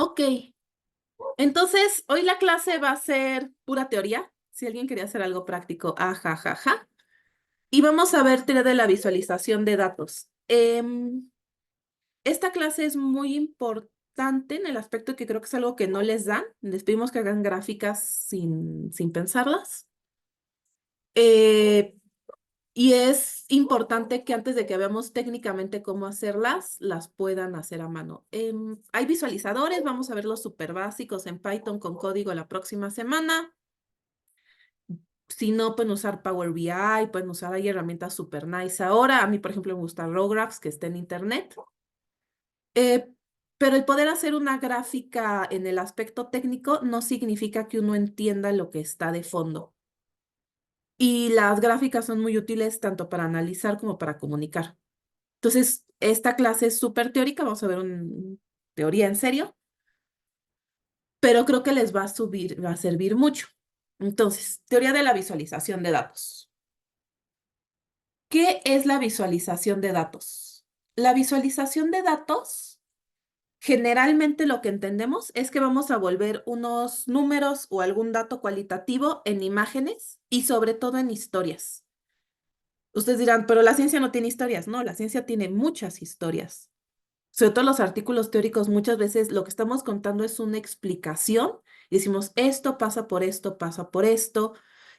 Ok, entonces hoy la clase va a ser pura teoría. Si alguien quería hacer algo práctico, ajajaja. Y vamos a ver teoría de la visualización de datos. Esta clase es muy importante en el aspecto que creo que es algo que no les dan. Les pedimos que hagan gráficas sin pensarlas. Eh, y es importante que antes de que veamos técnicamente cómo hacerlas, las puedan hacer a mano. Hay visualizadores, vamos a ver los súper básicos en Python con código la próxima semana. Si no, pueden usar Power BI, pueden usar, hay herramientas super nice ahora. A mí, por ejemplo, me gusta Rowgraphs, que está en internet. Eh, pero el poder hacer una gráfica en el aspecto técnico no significa que uno entienda lo que está de fondo. Y las gráficas son muy útiles tanto para analizar como para comunicar. Entonces, esta clase es súper teórica, vamos a ver una teoría en serio, pero creo que les va a servir mucho. Entonces, teoría de la visualización de datos. ¿Qué es la visualización de datos? La visualización de datos, generalmente lo que entendemos es que vamos a volver unos números o algún dato cualitativo en imágenes y sobre todo en historias. Ustedes dirán, pero la ciencia no tiene historias. No, la ciencia tiene muchas historias. Sobre todo los artículos teóricos, muchas veces lo que estamos contando es una explicación y decimos, esto pasa por esto,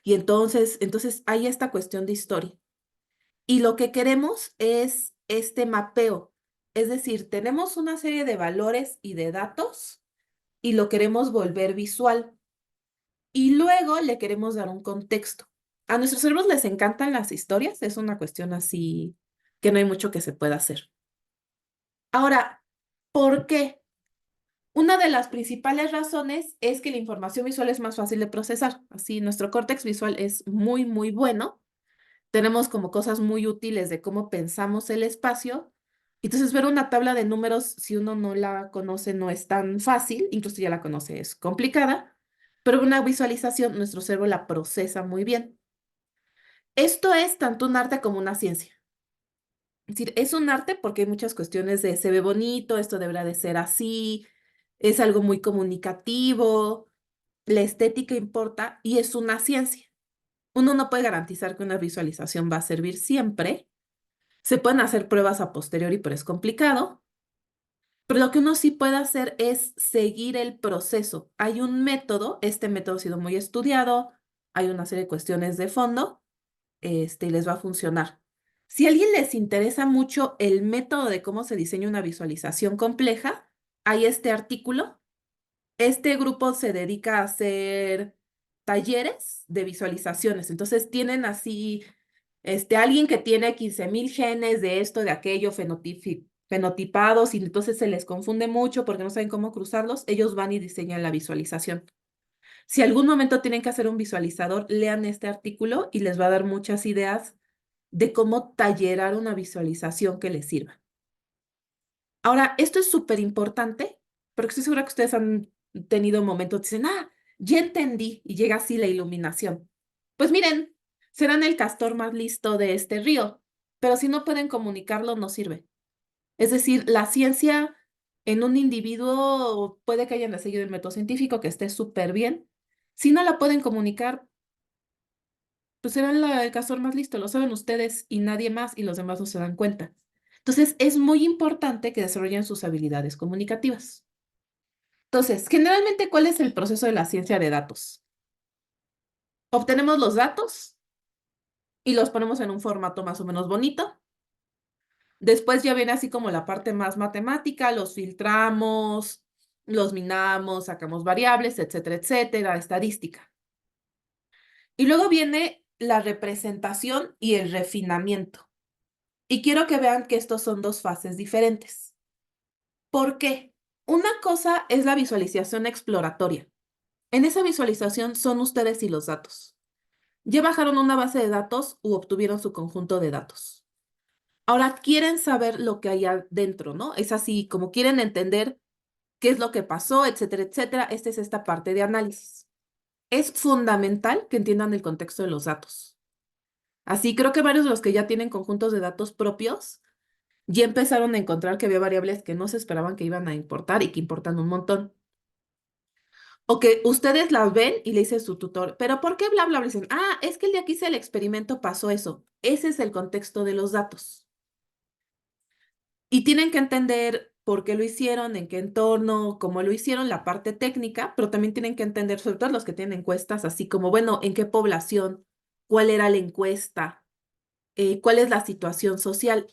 y entonces hay esta cuestión de historia. Y lo que queremos es este mapeo. Es decir, tenemos una serie de valores y de datos y lo queremos volver visual. Y luego le queremos dar un contexto. A nuestros cerebros les encantan las historias, es una cuestión así que no hay mucho que se pueda hacer. Ahora, ¿por qué? Una de las principales razones es que la información visual es más fácil de procesar. Así, nuestro córtex visual es muy, muy bueno. Tenemos como cosas muy útiles de cómo pensamos el espacio. Entonces, ver una tabla de números, si uno no la conoce, no es tan fácil. Incluso si ya la conoce, es complicada. Pero una visualización, nuestro cerebro la procesa muy bien. Esto es tanto un arte como una ciencia. Es decir, es un arte porque hay muchas cuestiones de se ve bonito, esto deberá de ser así, es algo muy comunicativo, la estética importa y es una ciencia. Uno no puede garantizar que una visualización va a servir siempre. Se pueden hacer pruebas a posteriori, pero es complicado. Pero lo que uno sí puede hacer es seguir el proceso. Hay un método, este método ha sido muy estudiado, hay una serie de cuestiones de fondo, y les va a funcionar. Si a alguien les interesa mucho el método de cómo se diseña una visualización compleja, hay este artículo. Este grupo se dedica a hacer talleres de visualizaciones. Entonces tienen así, alguien que tiene 15,000 genes de esto, de aquello, fenotipados, y entonces se les confunde mucho porque no saben cómo cruzarlos. Ellos van y diseñan la visualización. Si algún momento tienen que hacer un visualizador, lean este artículo y les va a dar muchas ideas de cómo tallerar una visualización que les sirva. Ahora, esto es súper importante, porque estoy segura que ustedes han tenido momentos, dicen, ya entendí, y llega así la iluminación. Pues miren, serán el castor más listo de este río, pero si no pueden comunicarlo, no sirve. Es decir, la ciencia en un individuo puede que hayan seguido el método científico, que esté súper bien. Si no la pueden comunicar, pues serán el castor más listo, lo saben ustedes y nadie más, y los demás no se dan cuenta. Entonces, es muy importante que desarrollen sus habilidades comunicativas. Entonces, generalmente, ¿cuál es el proceso de la ciencia de datos? Obtenemos los datos y los ponemos en un formato más o menos bonito. Después ya viene así como la parte más matemática, los filtramos, los minamos, sacamos variables, etcétera, etcétera, estadística. Y luego viene la representación y el refinamiento. Y quiero que vean que estos son dos fases diferentes. ¿Por qué? Una cosa es la visualización exploratoria. En esa visualización son ustedes y los datos. Ya bajaron una base de datos u obtuvieron su conjunto de datos. Ahora quieren saber lo que hay adentro, ¿no? Es así, como quieren entender qué es lo que pasó, etcétera, etcétera. Esta es esta parte de análisis. Es fundamental que entiendan el contexto de los datos. Así creo que varios de los que ya tienen conjuntos de datos propios ya empezaron a encontrar que había variables que no se esperaban que iban a importar y que importan un montón. O que ustedes las ven y le dice a su tutor, ¿pero por qué bla, bla, bla? Dicen, ah, es que el día que hice el experimento pasó eso. Ese es el contexto de los datos. Y tienen que entender por qué lo hicieron, en qué entorno, cómo lo hicieron, la parte técnica, pero también tienen que entender, sobre todo los que tienen encuestas, así como, bueno, en qué población, cuál era la encuesta, cuál es la situación social,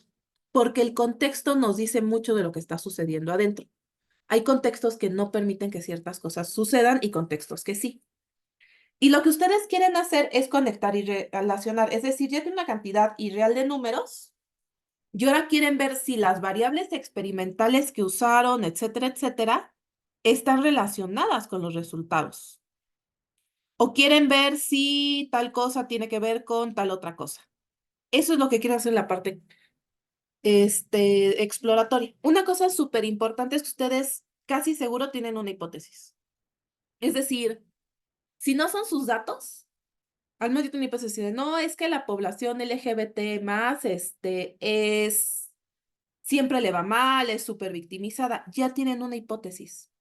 porque el contexto nos dice mucho de lo que está sucediendo adentro. Hay contextos que no permiten que ciertas cosas sucedan y contextos que sí. Y lo que ustedes quieren hacer es conectar y relacionar, es decir, ya tienen una cantidad irreal de números y ahora quieren ver si las variables experimentales que usaron, etcétera, etcétera, están relacionadas con los resultados. O quieren ver si tal cosa tiene que ver con tal otra cosa. Eso es lo que quieren hacer en la parte exploratoria. Una cosa súper importante es que ustedes casi seguro tienen una hipótesis. Es decir, si no son sus datos, al menos yo tengo una hipótesis de, no, es que la población LGBT más, siempre le va mal, es súper victimizada. Ya tienen una hipótesis.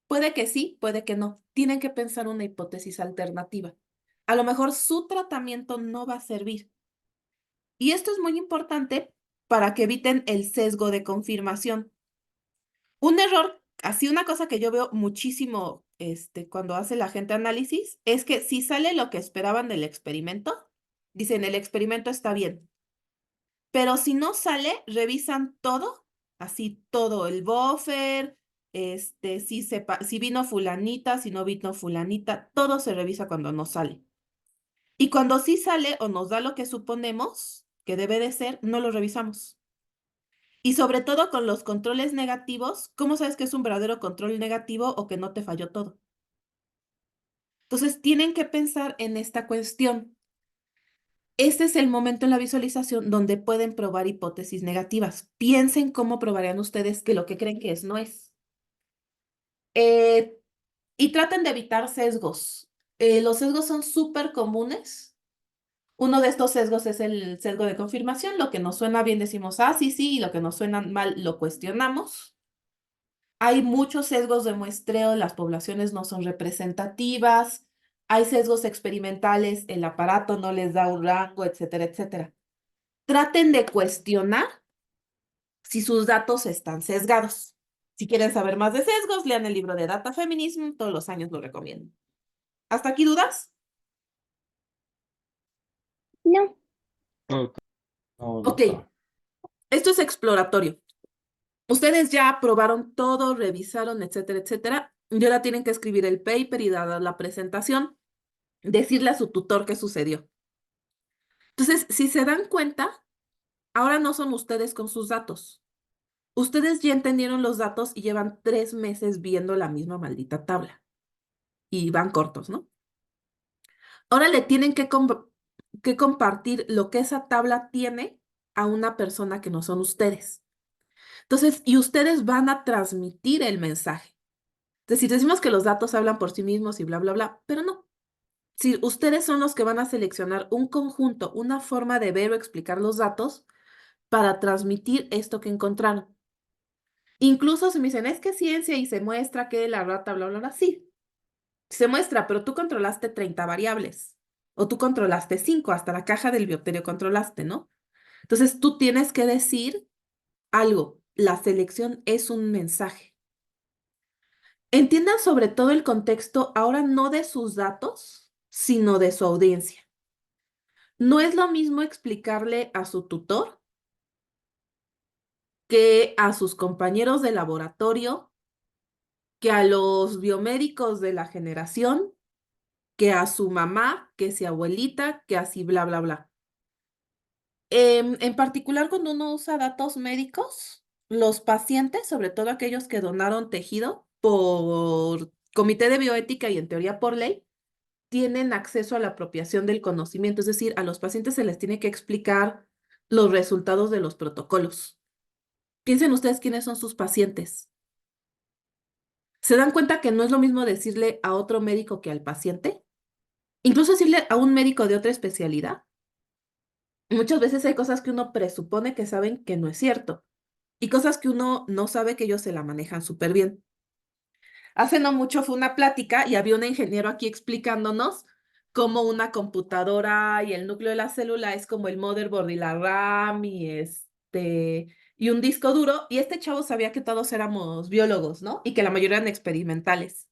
Puede que sí, puede que no. Tienen que pensar una hipótesis alternativa. A lo mejor su tratamiento no va a servir. Y esto es muy importante para que eviten el sesgo de confirmación. Un error, así una cosa que yo veo muchísimo cuando hace la gente análisis, es que si sale lo que esperaban del experimento, dicen el experimento está bien. Pero si no sale, revisan todo, así todo, el buffer, si vino fulanita, si no vino fulanita, todo se revisa cuando no sale. Y cuando sí sale o nos da lo que suponemos que debe de ser, no lo revisamos. Y sobre todo con los controles negativos, ¿cómo sabes que es un verdadero control negativo o que no te falló todo? Entonces, tienen que pensar en esta cuestión. Este es el momento en la visualización donde pueden probar hipótesis negativas. Piensen cómo probarían ustedes que lo que creen que es no es. Eh, y traten de evitar sesgos. Los sesgos son súper comunes. Uno de estos sesgos es el sesgo de confirmación. Lo que nos suena bien decimos, ah, sí, sí, y lo que nos suena mal lo cuestionamos. Hay muchos sesgos de muestreo, las poblaciones no son representativas. Hay sesgos experimentales, el aparato no les da un rango, etcétera, etcétera. Traten de cuestionar si sus datos están sesgados. Si quieren saber más de sesgos, lean el libro de Data Feminism, todos los años lo recomiendo. ¿Hasta aquí dudas? No. Ok, no, Ok, doctora. esto es exploratorio. Ustedes ya probaron todo, revisaron, etcétera, etcétera. Y ahora tienen que escribir el paper y dada la presentación, decirle a su tutor qué sucedió. Entonces, si se dan cuenta, ahora no son ustedes con sus datos. Ustedes ya entendieron los datos y llevan 3 meses viendo la misma maldita tabla. Y van cortos, ¿no? Ahora le tienen que compartir lo que esa tabla tiene a una persona que no son ustedes. Entonces, y ustedes van a transmitir el mensaje. Es decir, decimos que los datos hablan por sí mismos y bla, bla, bla, pero no. Si ustedes son los que van a seleccionar un conjunto, una forma de ver o explicar los datos para transmitir esto que encontraron. Incluso si me dicen, es que ciencia y se muestra que la rata, bla, bla, bla, sí, se muestra, pero tú controlaste 30 variables o tú controlaste 5, hasta la caja del bioterio controlaste, ¿no? Entonces tú tienes que decir algo. La selección es un mensaje. Entiendan sobre todo el contexto ahora no de sus datos, sino de su audiencia. No es lo mismo explicarle a su tutor que a sus compañeros de laboratorio, que a los biomédicos de la generación, que a su mamá, que a su abuelita, que así bla, bla, bla. En particular, cuando uno usa datos médicos, los pacientes, sobre todo aquellos que donaron tejido por comité de bioética y en teoría por ley, tienen acceso a la apropiación del conocimiento, es decir, a los pacientes se les tiene que explicar los resultados de los protocolos. Piensen ustedes quiénes son sus pacientes. ¿Se dan cuenta que no es lo mismo decirle a otro médico que al paciente? Incluso decirle a un médico de otra especialidad. Muchas veces hay cosas que uno presupone que saben que no es cierto y cosas que uno no sabe que ellos se la manejan súper bien. Hace no mucho fue una plática y había un ingeniero aquí explicándonos cómo una computadora y el núcleo de la célula es como el motherboard y la RAM y un disco duro. Y este chavo sabía que todos éramos biólogos, ¿no? Y que la mayoría eran experimentales.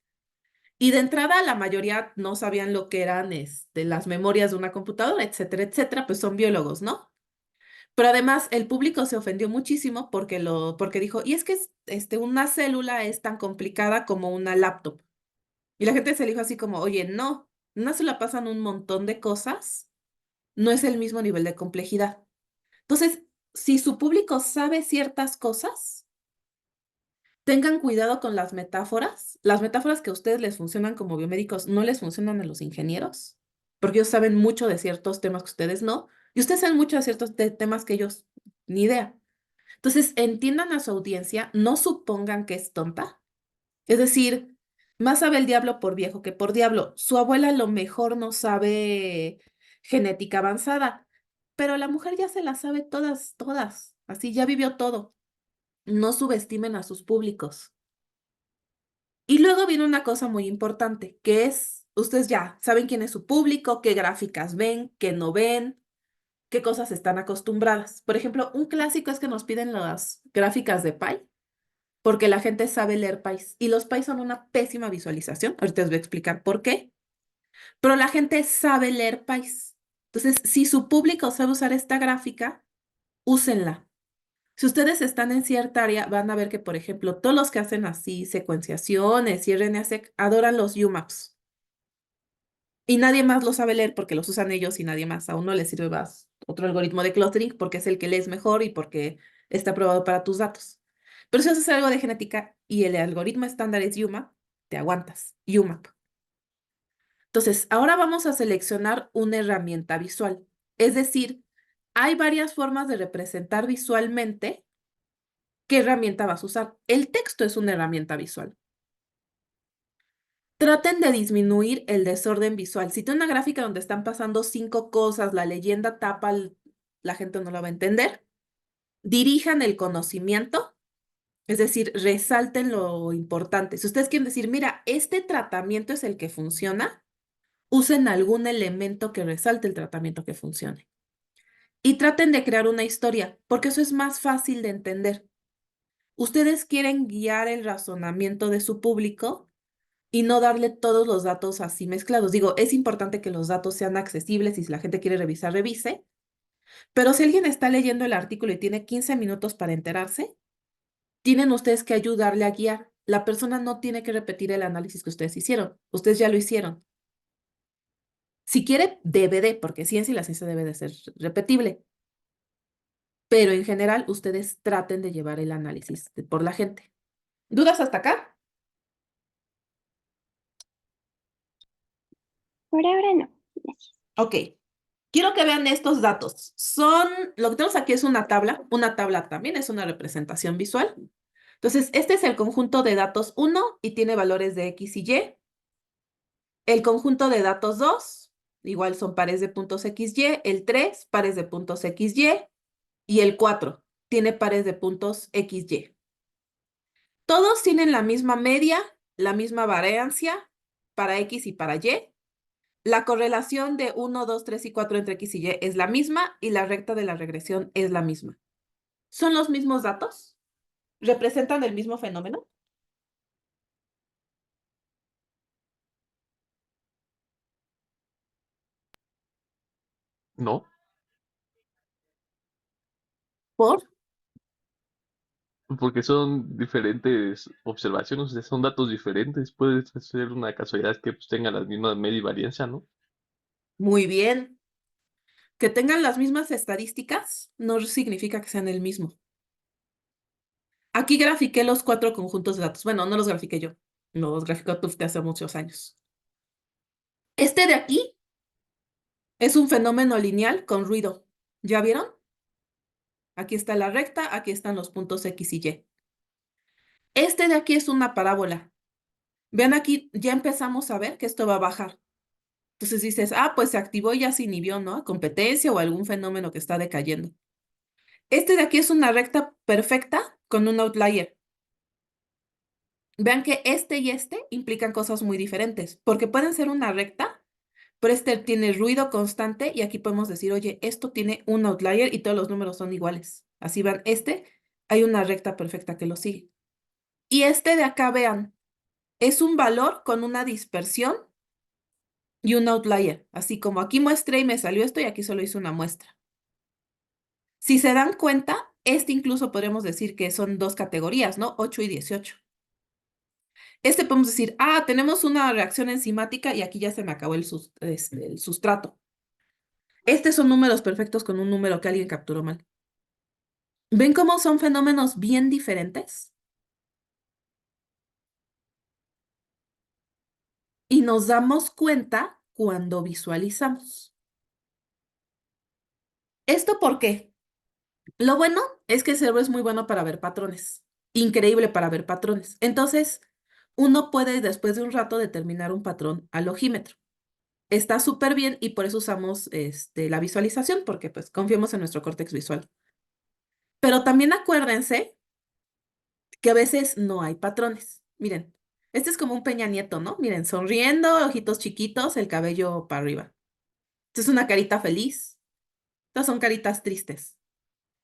Y de entrada la mayoría no sabían lo que eran las memorias de una computadora, etcétera, etcétera, pues son biólogos, ¿no? Pero además el público se ofendió muchísimo porque dijo, y es que una célula es tan complicada como una laptop. Y la gente se le dijo así como, oye, no, no se la pasan un montón de cosas, no es el mismo nivel de complejidad. Entonces, si su público sabe ciertas cosas, tengan cuidado con las metáforas. Las metáforas que a ustedes les funcionan como biomédicos no les funcionan a los ingenieros, porque ellos saben mucho de ciertos temas que ustedes no, y ustedes saben mucho de ciertos temas que ellos ni idea. Entonces, entiendan a su audiencia, no supongan que es tonta. Es decir, más sabe el diablo por viejo que por diablo. Su abuela a lo mejor no sabe genética avanzada, pero la mujer ya se la sabe todas, todas. Así ya vivió todo. No subestimen a sus públicos. Y luego viene una cosa muy importante, que es, ustedes ya saben quién es su público, qué gráficas ven, qué no ven, qué cosas están acostumbradas. Por ejemplo, un clásico es que nos piden las gráficas de Pi porque la gente sabe leer PIs y los PIs son una pésima visualización. Ahorita les voy a explicar por qué, pero la gente sabe leer PIs. Entonces, si su público sabe usar esta gráfica, úsenla. Si ustedes están en cierta área, van a ver que, por ejemplo, todos los que hacen así secuenciaciones y RNA-seq adoran los UMAPs. Y nadie más lo sabe leer porque los usan ellos y nadie más. A uno le sirve más otro algoritmo de clustering porque es el que lees mejor y porque está aprobado para tus datos. Pero si haces algo de genética y el algoritmo estándar es UMAP, te aguantas. UMAP. Entonces, ahora vamos a seleccionar una herramienta visual. Es decir, hay varias formas de representar visualmente qué herramienta vas a usar. El texto es una herramienta visual. Traten de disminuir el desorden visual. Si tiene una gráfica donde están pasando 5 cosas, la leyenda tapa, la gente no la va a entender. Dirijan el conocimiento, es decir, resalten lo importante. Si ustedes quieren decir, mira, este tratamiento es el que funciona, usen algún elemento que resalte el tratamiento que funcione. Y traten de crear una historia, porque eso es más fácil de entender. Ustedes quieren guiar el razonamiento de su público y no darle todos los datos así mezclados. Digo, es importante que los datos sean accesibles y si la gente quiere revisar, revise, pero si alguien está leyendo el artículo y tiene 15 minutos para enterarse, tienen ustedes que ayudarle a guiar. La persona no tiene que repetir el análisis que ustedes hicieron. Ustedes ya lo hicieron. Si quiere, DVD, porque ciencia y la ciencia debe de ser repetible. Pero en general, ustedes traten de llevar el análisis por la gente. ¿Dudas hasta acá? Por ahora no. Gracias. Ok. Quiero que vean estos datos. Lo que tenemos aquí es una tabla. Una tabla también es una representación visual. Entonces, este es el conjunto de datos 1 y tiene valores de X y Y. El conjunto de datos 2, igual son pares de puntos XY. El 3, pares de puntos XY. Y el 4, tiene pares de puntos XY. Todos tienen la misma media, la misma variancia para X y para Y. La correlación de 1, 2, 3 y 4 entre X y Y es la misma y la recta de la regresión es la misma. ¿Son los mismos datos? ¿Representan el mismo fenómeno? No, ¿Por? porque son diferentes observaciones, o sea, son datos diferentes. Puede ser una casualidad que pues, tengan las mismas media y varianza, ¿no? Muy bien. Que tengan las mismas estadísticas no significa que sean el mismo. Aquí grafiqué los 4 conjuntos de datos. Bueno, no los grafiqué yo. Los graficó Tufte hace muchos años. Este de aquí es un fenómeno lineal con ruido. ¿Ya vieron? Aquí está la recta, aquí están los puntos X y Y. Este de aquí es una parábola. Vean aquí, ya empezamos a ver que esto va a bajar. Entonces dices, ah, pues se activó y ya se inhibió, ¿no? Competencia o algún fenómeno que está decayendo. Este de aquí es una recta perfecta con un outlier. Vean que este y este implican cosas muy diferentes, porque pueden ser una recta, pero este tiene ruido constante y aquí podemos decir, oye, esto tiene un outlier y todos los números son iguales. Así van, hay una recta perfecta que lo sigue. Y este de acá, vean, es un valor con una dispersión y un outlier. Así como aquí muestré y me salió esto y aquí solo hice una muestra. Si se dan cuenta, este incluso podríamos decir que son dos categorías, ¿no? 8 y 18. Este podemos decir, ah, tenemos una reacción enzimática y aquí ya se me acabó el sustrato. Estos son números perfectos con un número que alguien capturó mal. ¿Ven cómo son fenómenos bien diferentes? Y nos damos cuenta cuando visualizamos. ¿Esto por qué? Lo bueno es que el cerebro es muy bueno para ver patrones. Increíble para ver patrones. Entonces, uno puede después de un rato determinar un patrón al ojímetro. Está súper bien y por eso usamos la visualización, porque pues confiamos en nuestro córtex visual. Pero también acuérdense que a veces no hay patrones. Miren, este es como un Peña Nieto, ¿no? Miren, sonriendo, ojitos chiquitos, el cabello para arriba. Esta es una carita feliz. Estas son caritas tristes.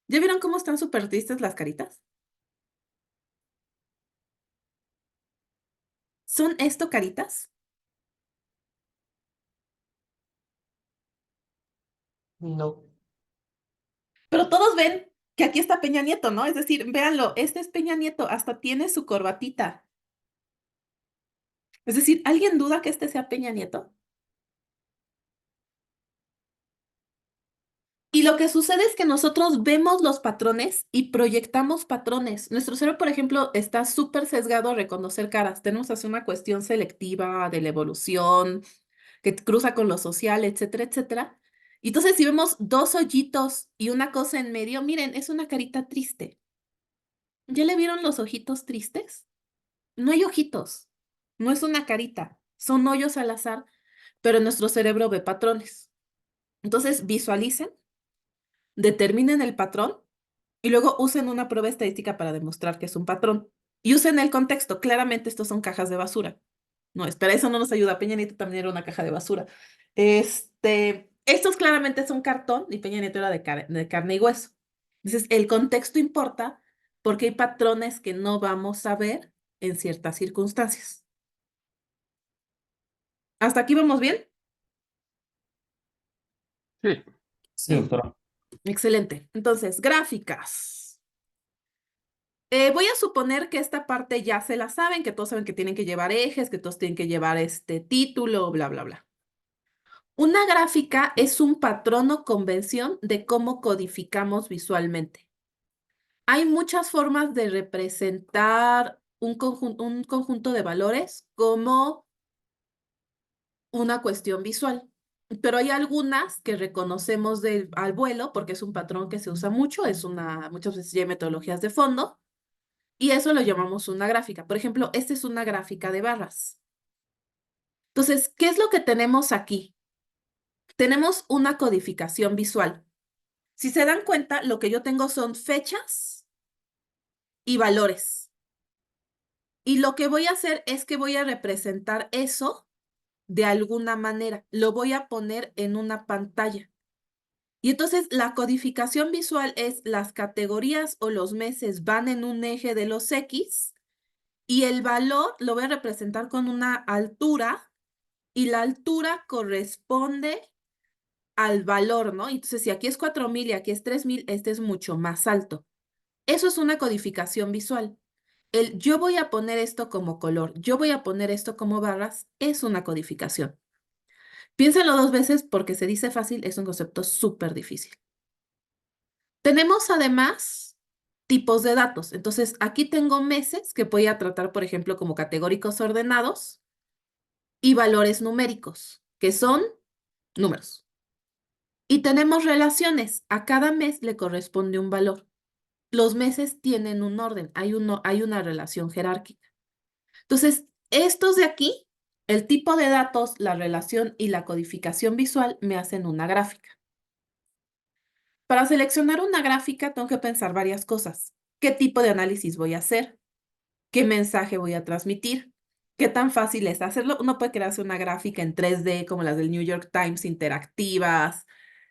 ¿Ya vieron cómo están súper tristes las caritas? ¿Son esto caritas? No. Pero todos ven que aquí está Peña Nieto, ¿no? Es decir, véanlo, este es Peña Nieto, hasta tiene su corbatita. Es decir, ¿alguien duda que este sea Peña Nieto? Y lo que sucede es que nosotros vemos los patrones y proyectamos patrones. Nuestro cerebro, por ejemplo, está súper sesgado a reconocer caras. Tenemos así una cuestión selectiva de la evolución que cruza con lo social, etcétera, etcétera. Y entonces, si vemos dos hoyitos y una cosa en medio, miren, es una carita triste. ¿Ya le vieron los ojitos tristes? No hay ojitos, no es una carita, son hoyos al azar, pero nuestro cerebro ve patrones. Entonces, visualicen, determinen el patrón y luego usen una prueba estadística para demostrar que es un patrón. Y usen el contexto. Claramente estos son cajas de basura. No, espera, eso no nos ayuda. Peña Nieto también era una caja de basura. Estos claramente son cartón y Peña Nieto era de carne y hueso. Entonces, el contexto importa porque hay patrones que no vamos a ver en ciertas circunstancias. ¿Hasta aquí vamos bien? Sí. Sí, doctora. Excelente. Entonces, gráficas. Voy a suponer que esta parte ya se la saben, que todos saben que tienen que llevar ejes, que todos tienen que llevar este título, bla, bla, bla. Una gráfica es un patrón o convención de cómo codificamos visualmente. Hay muchas formas de representar un conjunto de valores como una cuestión visual, pero hay algunas que reconocemos al vuelo porque es un patrón que se usa mucho, muchas veces ya hay metodologías de fondo. Y eso lo llamamos una gráfica. Por ejemplo, esta es una gráfica de barras. Entonces, ¿qué es lo que tenemos aquí? Tenemos una codificación visual. Si se dan cuenta, lo que yo tengo son fechas y valores. Y lo que voy a hacer es que voy a representar eso de alguna manera. Lo voy a poner en una pantalla. Y entonces la codificación visual es las categorías o los meses van en un eje de los X y el valor lo voy a representar con una altura y la altura corresponde al valor, ¿no? Entonces, si aquí es 4000 y aquí es 3000, este es mucho más alto. Eso es una codificación visual. Yo voy a poner esto como color, yo voy a poner esto como barras, es una codificación. Piénsenlo dos veces porque se dice fácil, es un concepto súper difícil. Tenemos además tipos de datos. Entonces, aquí tengo meses que voy a tratar, por ejemplo, como categóricos ordenados y valores numéricos, que son números. Y tenemos relaciones. A cada mes le corresponde un valor. Los meses tienen un orden, hay una relación jerárquica. Entonces, estos de aquí El tipo de datos, la relación y la codificación visual me hacen una gráfica. Para seleccionar una gráfica tengo que pensar varias cosas. ¿Qué tipo de análisis voy a hacer? ¿Qué mensaje voy a transmitir? ¿Qué tan fácil es hacerlo? Uno puede crearse una gráfica en 3D como las del New York Times, interactivas,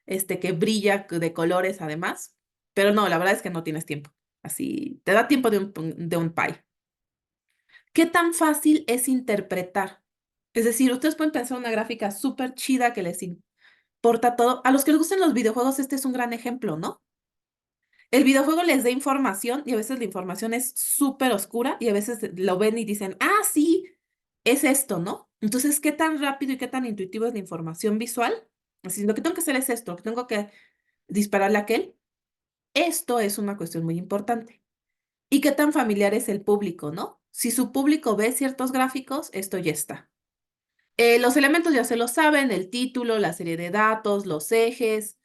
que brilla de colores además, pero no, la verdad es que no tienes tiempo. Así, te da tiempo de un pie. ¿Qué tan fácil es interpretar? Es decir, ustedes pueden pensar una gráfica súper chida que les importa todo. A los que les gustan los videojuegos, este es un gran ejemplo, ¿no? El videojuego les da información y a veces la información es súper oscura y a veces lo ven y dicen, ah, sí, es esto, ¿no? Entonces, ¿qué tan rápido y qué tan intuitivo es la información visual? Así, lo que tengo que hacer es esto, lo que tengo que dispararle a aquel. Esto es una cuestión muy importante. ¿Y qué tan familiar es el público, no? Si su público ve ciertos gráficos, esto ya está. Los elementos ya se lo saben, el título, la serie de datos, los ejes.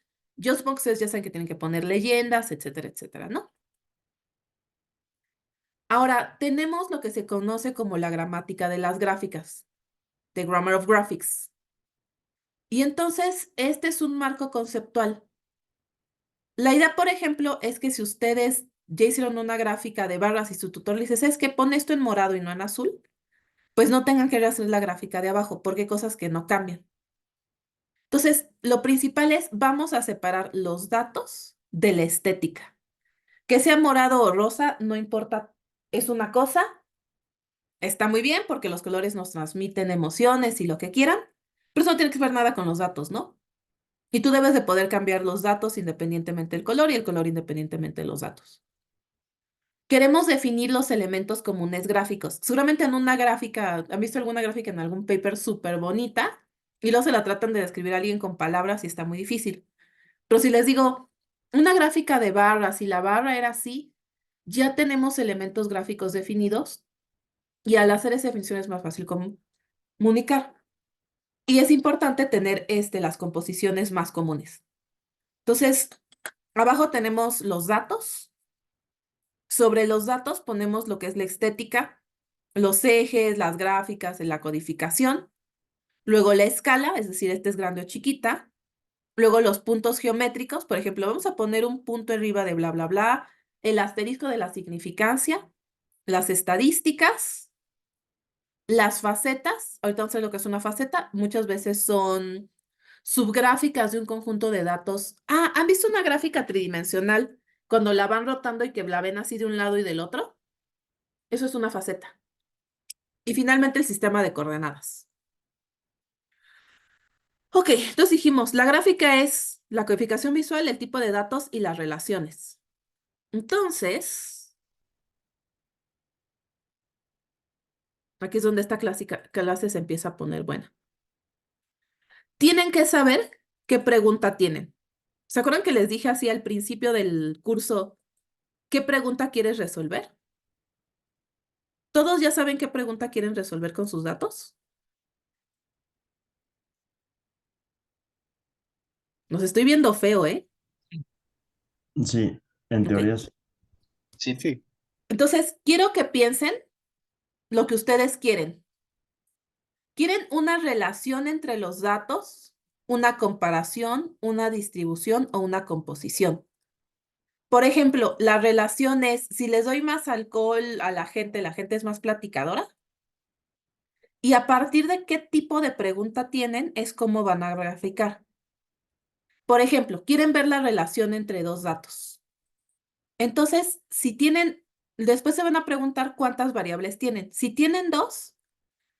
Boxes ya saben que tienen que poner leyendas, etcétera, etcétera, ¿no? Ahora, tenemos lo que se conoce como la gramática de las gráficas, the grammar of graphics. Y entonces, este es un marco conceptual. La idea, por ejemplo, es que si ustedes ya hicieron una gráfica de barras y su tutor le dice, ¿sabes qué? Pon esto en morado y no en azul, pues no tengan que rehacer la gráfica de abajo, porque hay cosas que no cambian. Entonces, lo principal es, vamos a separar los datos de la estética. Que sea morado o rosa, no importa, es una cosa. Está muy bien porque los colores nos transmiten emociones y lo que quieran, pero eso no tiene que ver nada con los datos, ¿no? Y tú debes de poder cambiar los datos independientemente del color y el color independientemente de los datos. Queremos definir los elementos comunes gráficos. Seguramente en una gráfica, ¿han visto alguna gráfica en algún paper súper bonita? Y luego se la tratan de describir a alguien con palabras y está muy difícil. Pero si les digo, una gráfica de barras y la barra era así, ya tenemos elementos gráficos definidos y al hacer esa definición es más fácil comunicar. Y es importante tener las composiciones más comunes. Entonces, abajo tenemos los datos. Sobre los datos ponemos lo que es la estética, los ejes, las gráficas, la codificación. Luego la escala, es decir, esta es grande o chiquita. Luego los puntos geométricos, por ejemplo, vamos a poner un punto arriba de bla, bla, bla. El asterisco de la significancia. Las estadísticas. Las facetas, ahorita vamos a ver lo que es una faceta, muchas veces son subgráficas de un conjunto de datos. Ah, ¿han visto una gráfica tridimensional cuando la van rotando y que la ven así de un lado y del otro? Eso es una faceta. Y finalmente el sistema de coordenadas. Ok, entonces dijimos, la gráfica es la codificación visual, el tipo de datos y las relaciones. Entonces, aquí es donde esta clase se empieza a poner buena. Tienen que saber qué pregunta tienen. ¿Se acuerdan que les dije así al principio del curso qué pregunta quieres resolver? ¿Todos ya saben qué pregunta quieren resolver con sus datos? Los estoy viendo feo, ¿eh? Sí, en Ok. teoría sí. Sí. Sí, Entonces, quiero que piensen lo que ustedes quieren. ¿Quieren una relación entre los datos, una comparación, una distribución o una composición? Por ejemplo, la relación es, si les doy más alcohol a la gente es más platicadora. Y a partir de qué tipo de pregunta tienen, es cómo van a graficar. Por ejemplo, quieren ver la relación entre dos datos. Entonces, si tienen, después se van a preguntar cuántas variables tienen. Si tienen dos,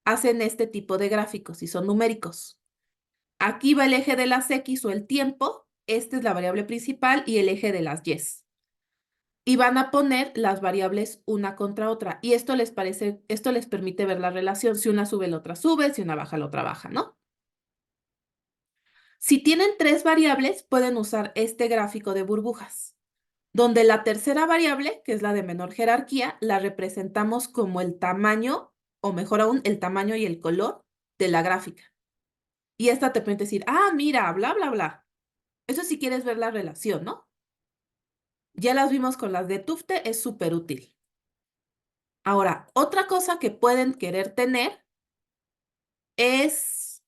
hacen este tipo de gráficos y son numéricos. Aquí va el eje de las X o el tiempo. Esta es la variable principal y el eje de las Y. Y van a poner las variables una contra otra. Y esto les permite ver la relación. Si una sube, la otra sube, si una baja, la otra baja, ¿no? Si tienen tres variables, pueden usar este gráfico de burbujas, donde la tercera variable, que es la de menor jerarquía, la representamos como el tamaño, o mejor aún, el tamaño y el color de la gráfica. Y esta te permite decir, ah, mira, bla, bla, bla. Eso si quieres ver la relación, ¿no? Ya las vimos con las de Tufte, es súper útil. Ahora, otra cosa que pueden querer tener es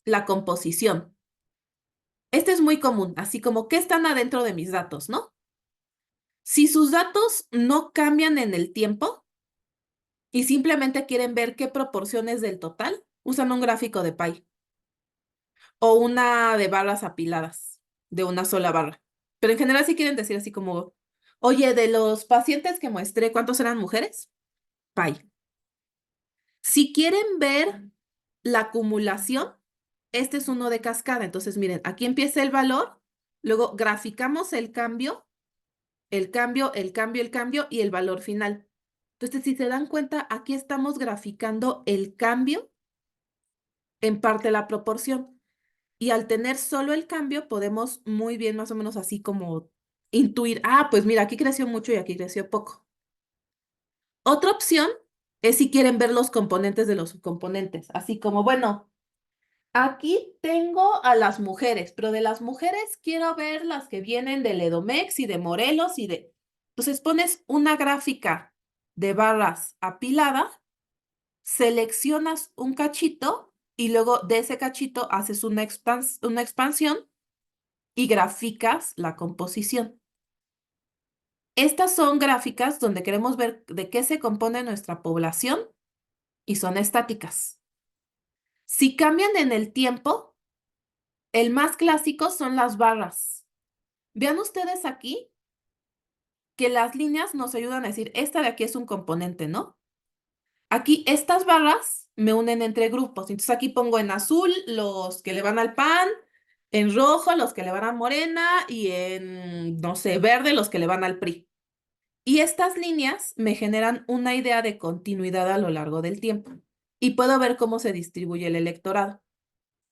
la composición. Este es muy común, así como ¿qué están adentro de mis datos, no? Si sus datos no cambian en el tiempo y simplemente quieren ver qué proporciones del total, usan un gráfico de pie o una de barras apiladas de una sola barra. Pero en general sí quieren decir así como, oye, de los pacientes que muestré, ¿cuántos eran mujeres? Pie. Si quieren ver la acumulación, este es uno de cascada. Entonces, miren, aquí empieza el valor, luego graficamos el cambio, el cambio, el cambio, el cambio y el valor final. Entonces, si se dan cuenta, aquí estamos graficando el cambio en parte la proporción. Y al tener solo el cambio, podemos muy bien, más o menos así como intuir, ah, pues mira, aquí creció mucho y aquí creció poco. Otra opción es si quieren ver los componentes de los subcomponentes, así como, bueno, aquí tengo a las mujeres, pero de las mujeres quiero ver las que vienen del Edomex y de Morelos y de... Entonces pones una gráfica de barras apilada, seleccionas un cachito y luego de ese cachito haces una expansión y graficas la composición. Estas son gráficas donde queremos ver de qué se compone nuestra población y son estáticas. Si cambian en el tiempo, el más clásico son las barras. Vean ustedes aquí que las líneas nos ayudan a decir, esta de aquí es un componente, ¿no? Aquí estas barras me unen entre grupos. Entonces aquí pongo en azul los que le van al PAN, en rojo los que le van a Morena y en, no sé, verde los que le van al PRI. Y estas líneas me generan una idea de continuidad a lo largo del tiempo. Y puedo ver cómo se distribuye el electorado.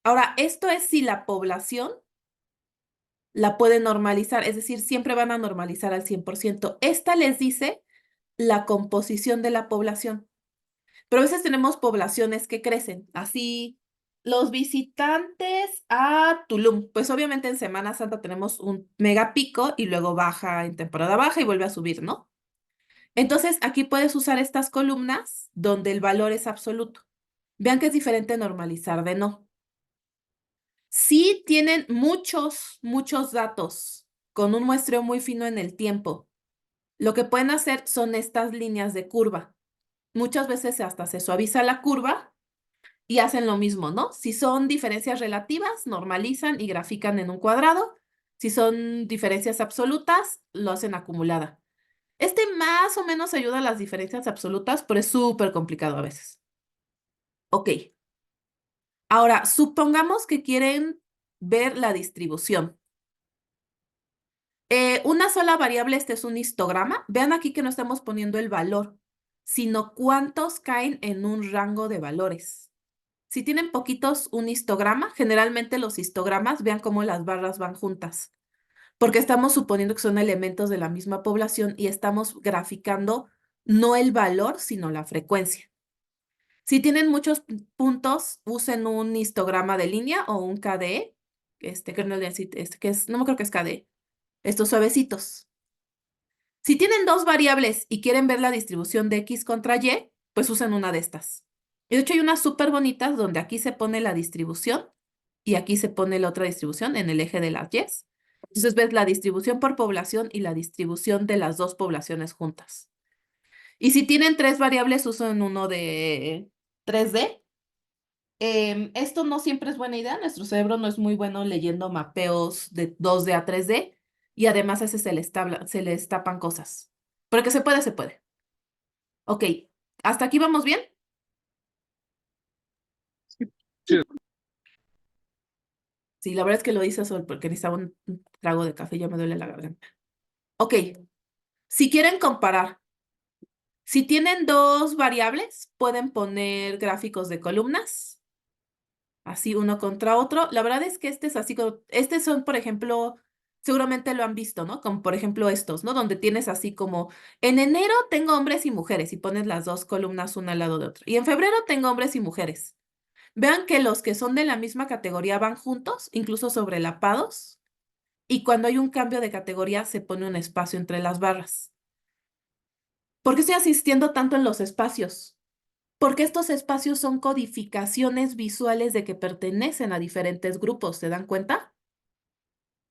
Ahora, esto es si la población la puede normalizar, es decir, siempre van a normalizar al 100%. Esta les dice la composición de la población. Pero a veces tenemos poblaciones que crecen. Así, los visitantes a Tulum. Pues obviamente en Semana Santa tenemos un mega pico y luego baja en temporada baja y vuelve a subir, ¿no? Entonces, aquí puedes usar estas columnas donde el valor es absoluto. Vean que es diferente normalizar de no. Si tienen muchos datos con un muestreo muy fino en el tiempo, lo que pueden hacer son estas líneas de curva. Muchas veces hasta se suaviza la curva y hacen lo mismo, ¿no? Si son diferencias relativas, normalizan y grafican en un cuadrado. Si son diferencias absolutas, lo hacen acumulada. Este más o menos ayuda a las diferencias absolutas, pero es súper complicado a veces. Ok. Ahora, supongamos que quieren ver la distribución. Una sola variable, este es un histograma. Vean aquí que no estamos poniendo el valor, sino cuántos caen en un rango de valores. Si tienen poquitos, un histograma, generalmente los histogramas, vean cómo las barras van juntas, porque estamos suponiendo que son elementos de la misma población y estamos graficando no el valor, sino la frecuencia. Si tienen muchos puntos, usen un histograma de línea o un KDE, kernel density, que es, no me creo que es KDE, estos suavecitos. Si tienen dos variables y quieren ver la distribución de X contra Y, pues usen una de estas. Y de hecho hay unas súper bonitas donde aquí se pone la distribución y aquí se pone la otra distribución en el eje de las Y's. Entonces ves la distribución por población y la distribución de las dos poblaciones juntas. Y si tienen tres variables, usen uno de 3D. Esto no siempre es buena idea. Nuestro cerebro no es muy bueno leyendo mapeos de 2D a 3D y además a veces se les tapan cosas. Pero que se puede, se puede. Ok, ¿hasta aquí vamos bien? Sí, Sí, la verdad es que lo hice solo porque necesitaba un trago de café y ya me duele la garganta. Ok, si quieren comparar, si tienen dos variables, pueden poner gráficos de columnas. Así uno contra otro. La verdad es que este es así como, estos son, por ejemplo, seguramente lo han visto, ¿no? Como por ejemplo estos, ¿no? Donde tienes así como, en enero tengo hombres y mujeres y pones las dos columnas una al lado de otra. Y en febrero tengo hombres y mujeres. Vean que los que son de la misma categoría van juntos, incluso sobrelapados. Y cuando hay un cambio de categoría se pone un espacio entre las barras. ¿Por qué estoy asistiendo tanto en los espacios? Porque estos espacios son codificaciones visuales de que pertenecen a diferentes grupos, ¿se dan cuenta?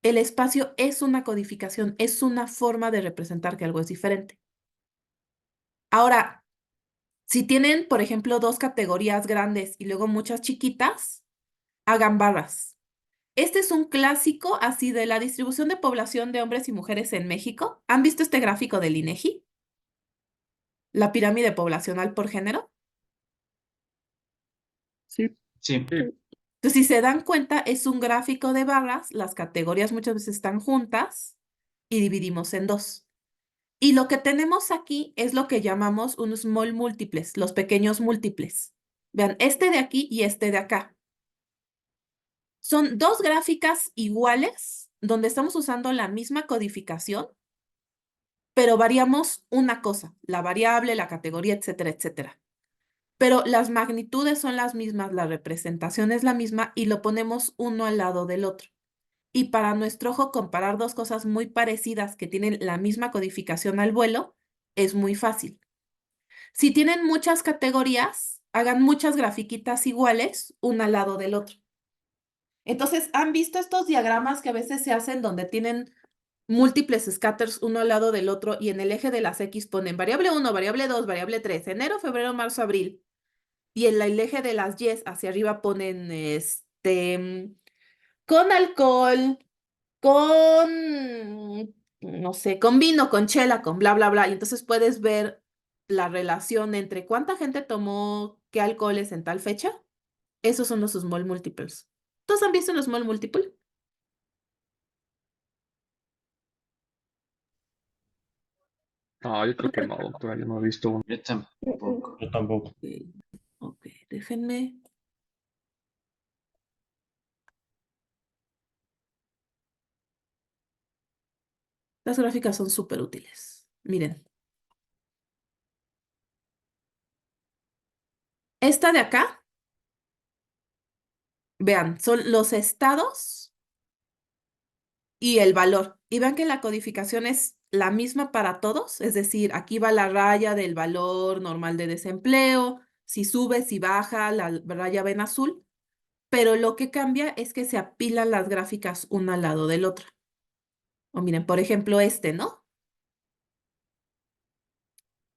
El espacio es una codificación, es una forma de representar que algo es diferente. Ahora, si tienen, por ejemplo, dos categorías grandes y luego muchas chiquitas, hagan barras. Este es un clásico así de la distribución de población de hombres y mujeres en México. ¿Han visto este gráfico del INEGI? La pirámide poblacional por género. Sí, Sí. Entonces, si se dan cuenta, es un gráfico de barras, las categorías muchas veces están juntas y dividimos en dos. Y lo que tenemos aquí es lo que llamamos un small múltiples, los pequeños múltiples. Vean, este de aquí y este de acá. Son dos gráficas iguales donde estamos usando la misma codificación, pero variamos una cosa, la variable, la categoría, etcétera, etcétera. Pero las magnitudes son las mismas, la representación es la misma y lo ponemos uno al lado del otro. Y para nuestro ojo, comparar dos cosas muy parecidas que tienen la misma codificación al vuelo es muy fácil. Si tienen muchas categorías, hagan muchas grafiquitas iguales, una al lado del otro. Entonces, ¿han visto estos diagramas que a veces se hacen donde tienen múltiples scatters uno al lado del otro y en el eje de las X ponen variable 1, variable 2, variable 3, enero, febrero, marzo, abril? Y en el eje de las Y hacia arriba ponen con alcohol, con, no sé, con vino, con chela, con bla, bla, bla. Y entonces puedes ver la relación entre cuánta gente tomó qué alcoholes en tal fecha. Esos son los small multiples. ¿Todos han visto un small multiple? no, yo creo que no, doctora, yo no he visto uno. Yo tampoco. Yo tampoco. Ok, déjenme. Las gráficas son súper útiles. Miren. Esta de acá, vean, son los estados y el valor. Y vean que la codificación es la misma para todos, es decir, aquí va la raya del valor normal de desempleo, si sube, si baja, la raya va en azul, pero lo que cambia es que se apilan las gráficas una al lado del otro. O miren, por ejemplo, este, ¿no?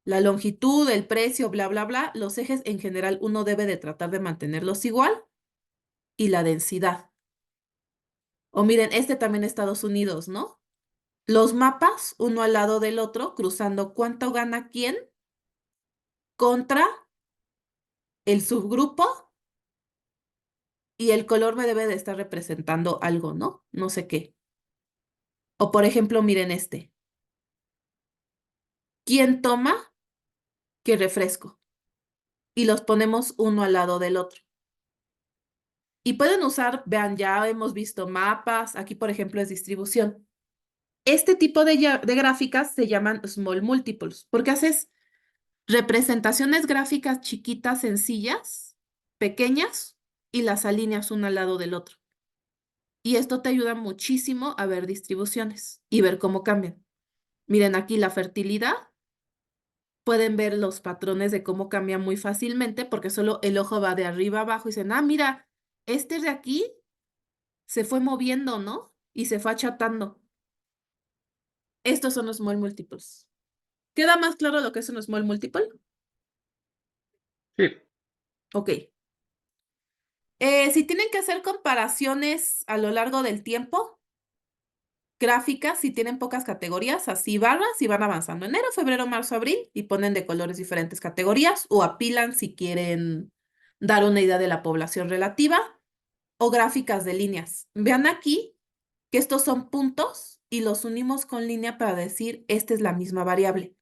La longitud, el precio, bla, bla, bla, los ejes en general uno debe de tratar de mantenerlos igual y la densidad. O miren, este también Estados Unidos, ¿no? Los mapas, uno al lado del otro, cruzando cuánto gana quién contra el subgrupo y el color me debe de estar representando algo, ¿no? No sé qué. O por ejemplo, miren este. ¿Quién toma qué refresco? Y los ponemos uno al lado del otro. Y pueden usar, vean, ya hemos visto mapas, aquí por ejemplo es distribución. Este tipo de gráficas se llaman small multiples, porque haces representaciones gráficas chiquitas, sencillas, pequeñas, y las alineas uno al lado del otro. Y esto te ayuda muchísimo a ver distribuciones y ver cómo cambian. Miren aquí la fertilidad. Pueden ver los patrones de cómo cambia muy fácilmente porque solo el ojo va de arriba a abajo y dicen, ah, mira, este de aquí se fue moviendo, ¿no? Y se fue achatando. Estos son los small multiples. ¿Queda más claro lo que es un small multiple? Sí, Ok. Si tienen que hacer comparaciones a lo largo del tiempo, gráficas, si tienen pocas categorías, así barras y van avanzando. Enero, febrero, marzo, abril y ponen de colores diferentes categorías o apilan si quieren dar una idea de la población relativa o gráficas de líneas. Vean aquí que estos son puntos y los unimos con línea para decir esta es la misma variable.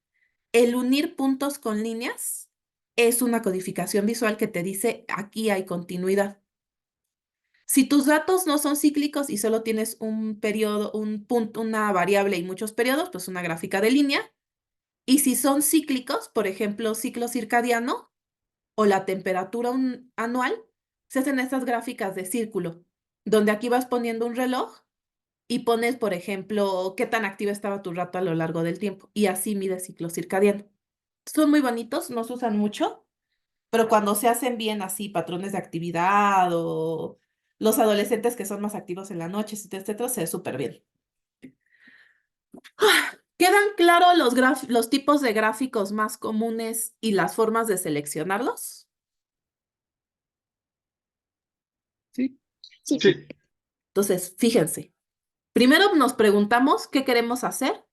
El unir puntos con líneas es una codificación visual que te dice aquí hay continuidad. Si tus datos no son cíclicos y solo tienes un periodo, un punto, una variable y muchos periodos, pues una gráfica de línea. Y si son cíclicos, por ejemplo, ciclo circadiano o la temperatura anual, se hacen estas gráficas de círculo, donde aquí vas poniendo un reloj y pones, por ejemplo, qué tan activo estaba tu rato a lo largo del tiempo. Y así mide ciclo circadiano. Son muy bonitos, no se usan mucho, Pero cuando se hacen bien así, patrones de actividad o los adolescentes que son más activos en la noche, etcétera, etcétera, se ve súper bien. ¿Quedan claros los tipos de gráficos más comunes y las formas de seleccionarlos? Sí. Sí. Sí, Entonces, fíjense. Primero nos preguntamos qué queremos hacer,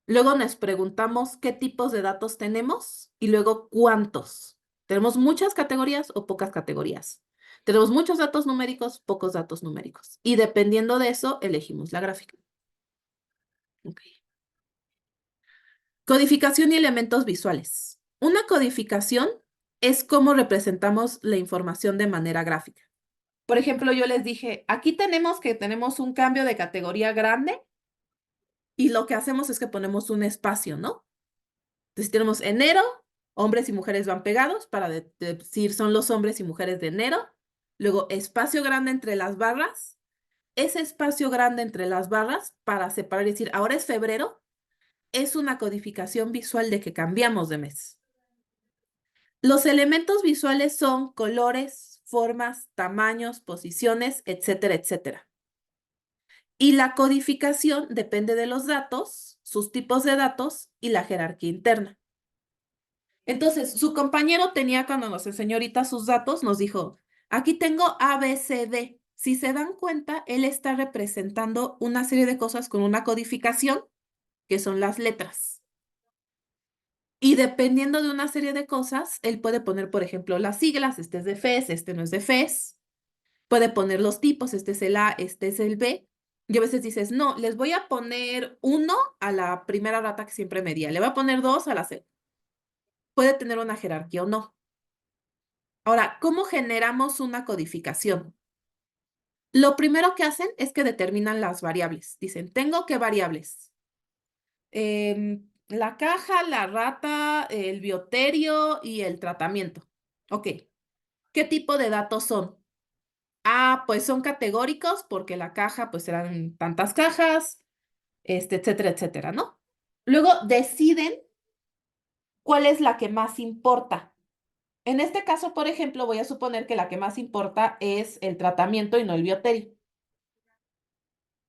luego nos preguntamos qué tipos de datos tenemos y luego cuántos. ¿Tenemos muchas categorías o pocas categorías? Tenemos muchos datos numéricos, pocos datos numéricos. Y dependiendo de eso, elegimos la gráfica. Ok. Codificación y elementos visuales. Una codificación es cómo representamos la información de manera gráfica. Por ejemplo, yo les dije, aquí tenemos un cambio de categoría grande y lo que hacemos es que ponemos un espacio, ¿no? Entonces tenemos enero, hombres y mujeres van pegados para decir son los hombres y mujeres de enero. Luego espacio grande entre las barras. Ese espacio grande entre las barras para separar y decir, ahora es febrero, es una codificación visual de que cambiamos de mes. Los elementos visuales son colores, formas, tamaños, posiciones, etcétera, etcétera. Y la codificación depende de los datos, sus tipos de datos y la jerarquía interna. Entonces, su compañero tenía, cuando nos enseñó ahorita sus datos, nos dijo, aquí tengo A, B, C, D. Si se dan cuenta, él está representando una serie de cosas con una codificación, que son las letras. Y dependiendo de una serie de cosas, él puede poner, por ejemplo, las siglas, este es de FES, este no es de FES. Puede poner los tipos, este es el A, este es el B. Y a veces dices, no, les voy a poner 1 a la primera rata que siempre medía, le voy a poner 2 a la C. Puede tener una jerarquía o no. Ahora, ¿cómo generamos una codificación? Lo primero que hacen es que determinan las variables. Dicen, tengo qué variables. La caja, la rata, el bioterio y el tratamiento. Ok. ¿Qué tipo de datos son? Ah, pues son categóricos porque la caja, pues eran tantas cajas, etcétera, etcétera, ¿no? Luego deciden cuál es la que más importa. En este caso, por ejemplo, voy a suponer que la que más importa es el tratamiento y no el bioterio.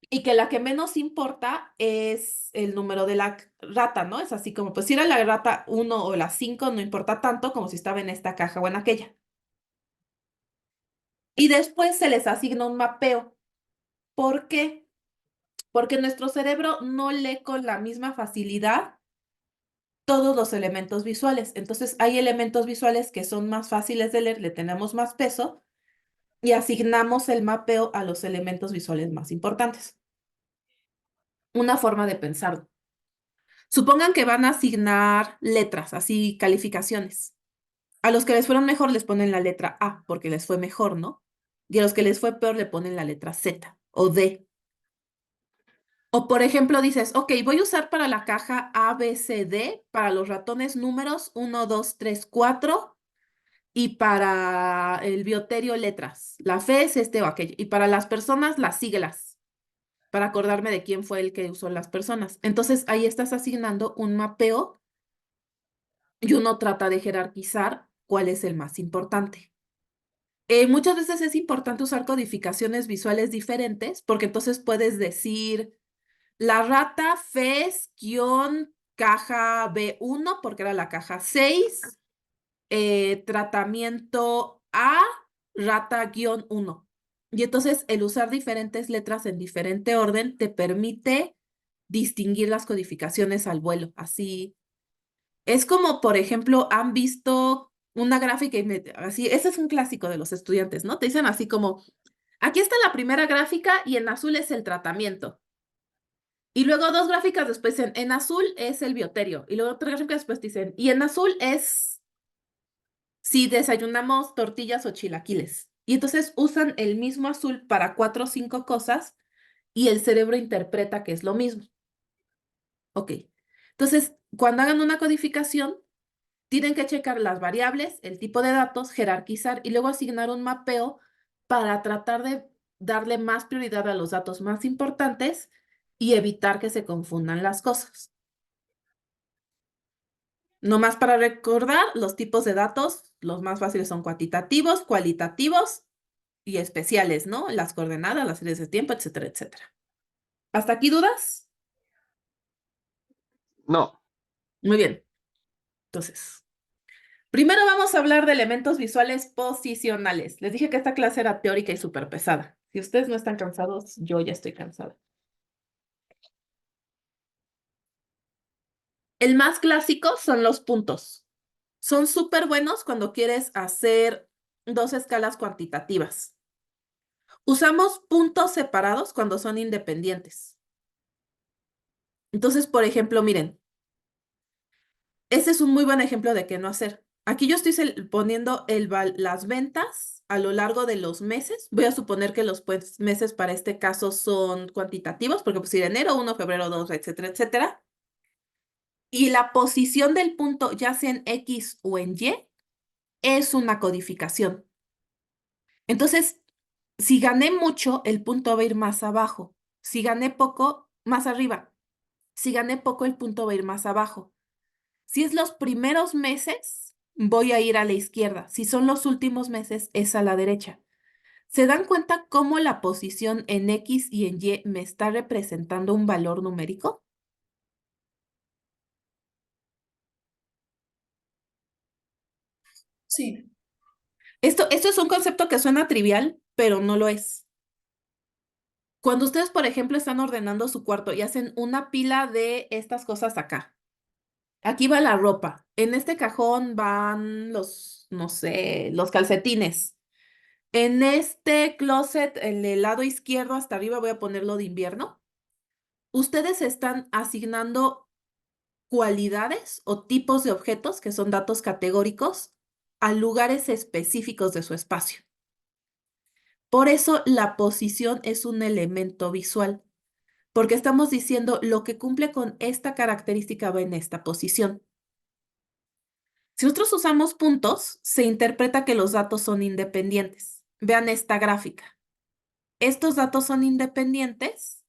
Y que la que menos importa es el número de la rata, ¿no? Es así como, pues si era la rata 1 o la 5, no importa tanto como si estaba en esta caja o en aquella. Y después se les asigna un mapeo. ¿Por qué? Porque nuestro cerebro no lee con la misma facilidad todos los elementos visuales. Entonces, hay elementos visuales que son más fáciles de leer, le tenemos más peso y asignamos el mapeo a los elementos visuales más importantes. Una forma de pensarlo. Supongan que van a asignar letras, así calificaciones. A los que les fueron mejor les ponen la letra A porque les fue mejor, ¿no? Y a los que les fue peor le ponen la letra Z o D. O por ejemplo dices, ok, voy a usar para la caja A, B, C, D, para los ratones números 1, 2, 3, 4 y para el bioterio letras. La fe es este o aquello. Y para las personas las siglas, para acordarme de quién fue el que usó las personas. Entonces ahí estás asignando un mapeo y uno trata de jerarquizar cuál es el más importante. Muchas veces es importante usar codificaciones visuales diferentes porque entonces puedes decir la rata FES caja B1 porque era la caja 6, tratamiento A, rata -1. Y entonces el usar diferentes letras en diferente orden te permite distinguir las codificaciones al vuelo. Así es como, por ejemplo, han visto una gráfica y así, ese es un clásico de los estudiantes, ¿no? Te dicen así como, aquí está la primera gráfica y en azul es el tratamiento. Y luego dos gráficas después dicen, en azul es el bioterio. Y luego otra gráfica después dicen, y en azul es si desayunamos tortillas o chilaquiles. Y entonces usan el mismo azul para 4 o 5 cosas y el cerebro interpreta que es lo mismo. Ok. Entonces, cuando hagan una codificación, tienen que checar las variables, el tipo de datos, jerarquizar y luego asignar un mapeo para tratar de darle más prioridad a los datos más importantes y evitar que se confundan las cosas. Nomás para recordar, los tipos de datos, los más fáciles son cuantitativos, cualitativos y especiales, ¿no? Las coordenadas, las series de tiempo, etcétera, etcétera. ¿Hasta aquí dudas? No, Muy bien. Entonces, primero vamos a hablar de elementos visuales posicionales. Les dije que esta clase era teórica y súper pesada. Si ustedes no están cansados, yo ya estoy cansada. El más clásico son los puntos. Son súper buenos cuando quieres hacer dos escalas cuantitativas. Usamos puntos separados cuando son independientes. Entonces, por ejemplo, miren, ese es un muy buen ejemplo de qué no hacer. Aquí yo estoy poniendo las ventas a lo largo de los meses. Voy a suponer que los meses para este caso son cuantitativos, porque pues ir enero 1, febrero 2, etcétera, etcétera. Y la posición del punto, ya sea en X o en Y, es una codificación. Entonces, si gané mucho, el punto va a ir más abajo. Si gané poco, más arriba. Si gané poco, el punto va a ir más abajo. Si es los primeros meses, voy a ir a la izquierda. Si son los últimos meses, es a la derecha. ¿Se dan cuenta cómo la posición en X y en Y me está representando un valor numérico? Sí. Esto es un concepto que suena trivial, pero no lo es. Cuando ustedes, por ejemplo, están ordenando su cuarto y hacen una pila de estas cosas acá. Aquí va la ropa. En este cajón van los, no sé, los calcetines. En este closet, en el lado izquierdo hasta arriba voy a ponerlo de invierno. Ustedes están asignando cualidades o tipos de objetos, que son datos categóricos, a lugares específicos de su espacio. Por eso la posición es un elemento visual, porque estamos diciendo lo que cumple con esta característica va en esta posición. Si nosotros usamos puntos, se interpreta que los datos son independientes. Vean esta gráfica. Estos datos son independientes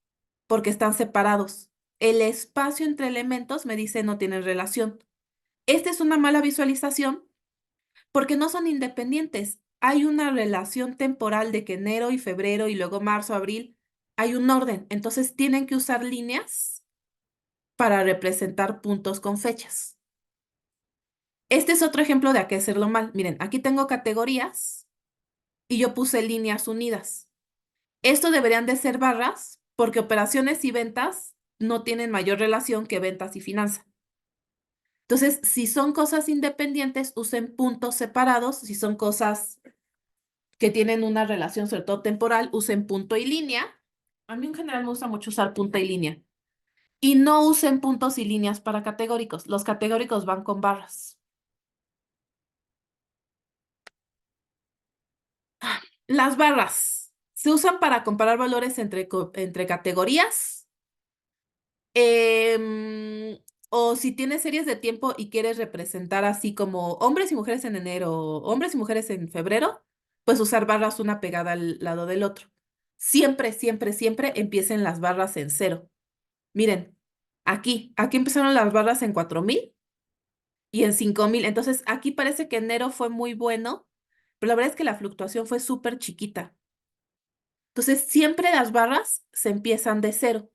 porque están separados. El espacio entre elementos me dice no tienen relación. Esta es una mala visualización porque no son independientes. Hay una relación temporal de que enero y febrero y luego marzo, abril, hay un orden. Entonces tienen que usar líneas para representar puntos con fechas. Este es otro ejemplo de a qué hacerlo mal. Miren, aquí tengo categorías y yo puse líneas unidas. Esto deberían de ser barras porque operaciones y ventas no tienen mayor relación que ventas y finanzas. Entonces, si son cosas independientes, usen puntos separados. Si son cosas que tienen una relación, sobre todo temporal, usen punto y línea. A mí en general me gusta mucho usar punto y línea. Y no usen puntos y líneas para categóricos. Los categóricos van con barras. Las barras se usan para comparar valores entre categorías. em, o si tienes series de tiempo y quieres representar así como hombres y mujeres en enero, hombres y mujeres en febrero, pues usar barras una pegada al lado del otro. Siempre, siempre, siempre empiecen las barras en cero. Miren, aquí empezaron las barras en 4000 y en 5000. Entonces, aquí parece que enero fue muy bueno, pero la verdad es que la fluctuación fue súper chiquita. Entonces, siempre las barras se empiezan de cero.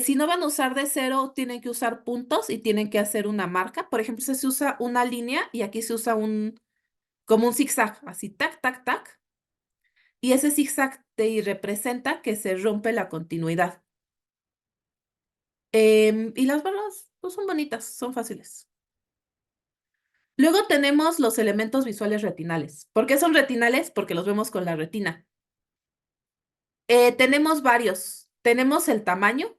Si no van a usar de cero, tienen que usar puntos y tienen que hacer una marca. Por ejemplo, se usa una línea y aquí se usa como un zigzag, así, tac, tac, tac. Y ese zigzag te representa que se rompe la continuidad. Y las barras no son bonitas, son fáciles. Luego tenemos los elementos visuales retinales. ¿Por qué son retinales? Porque los vemos con la retina. Tenemos varios. Tenemos el tamaño,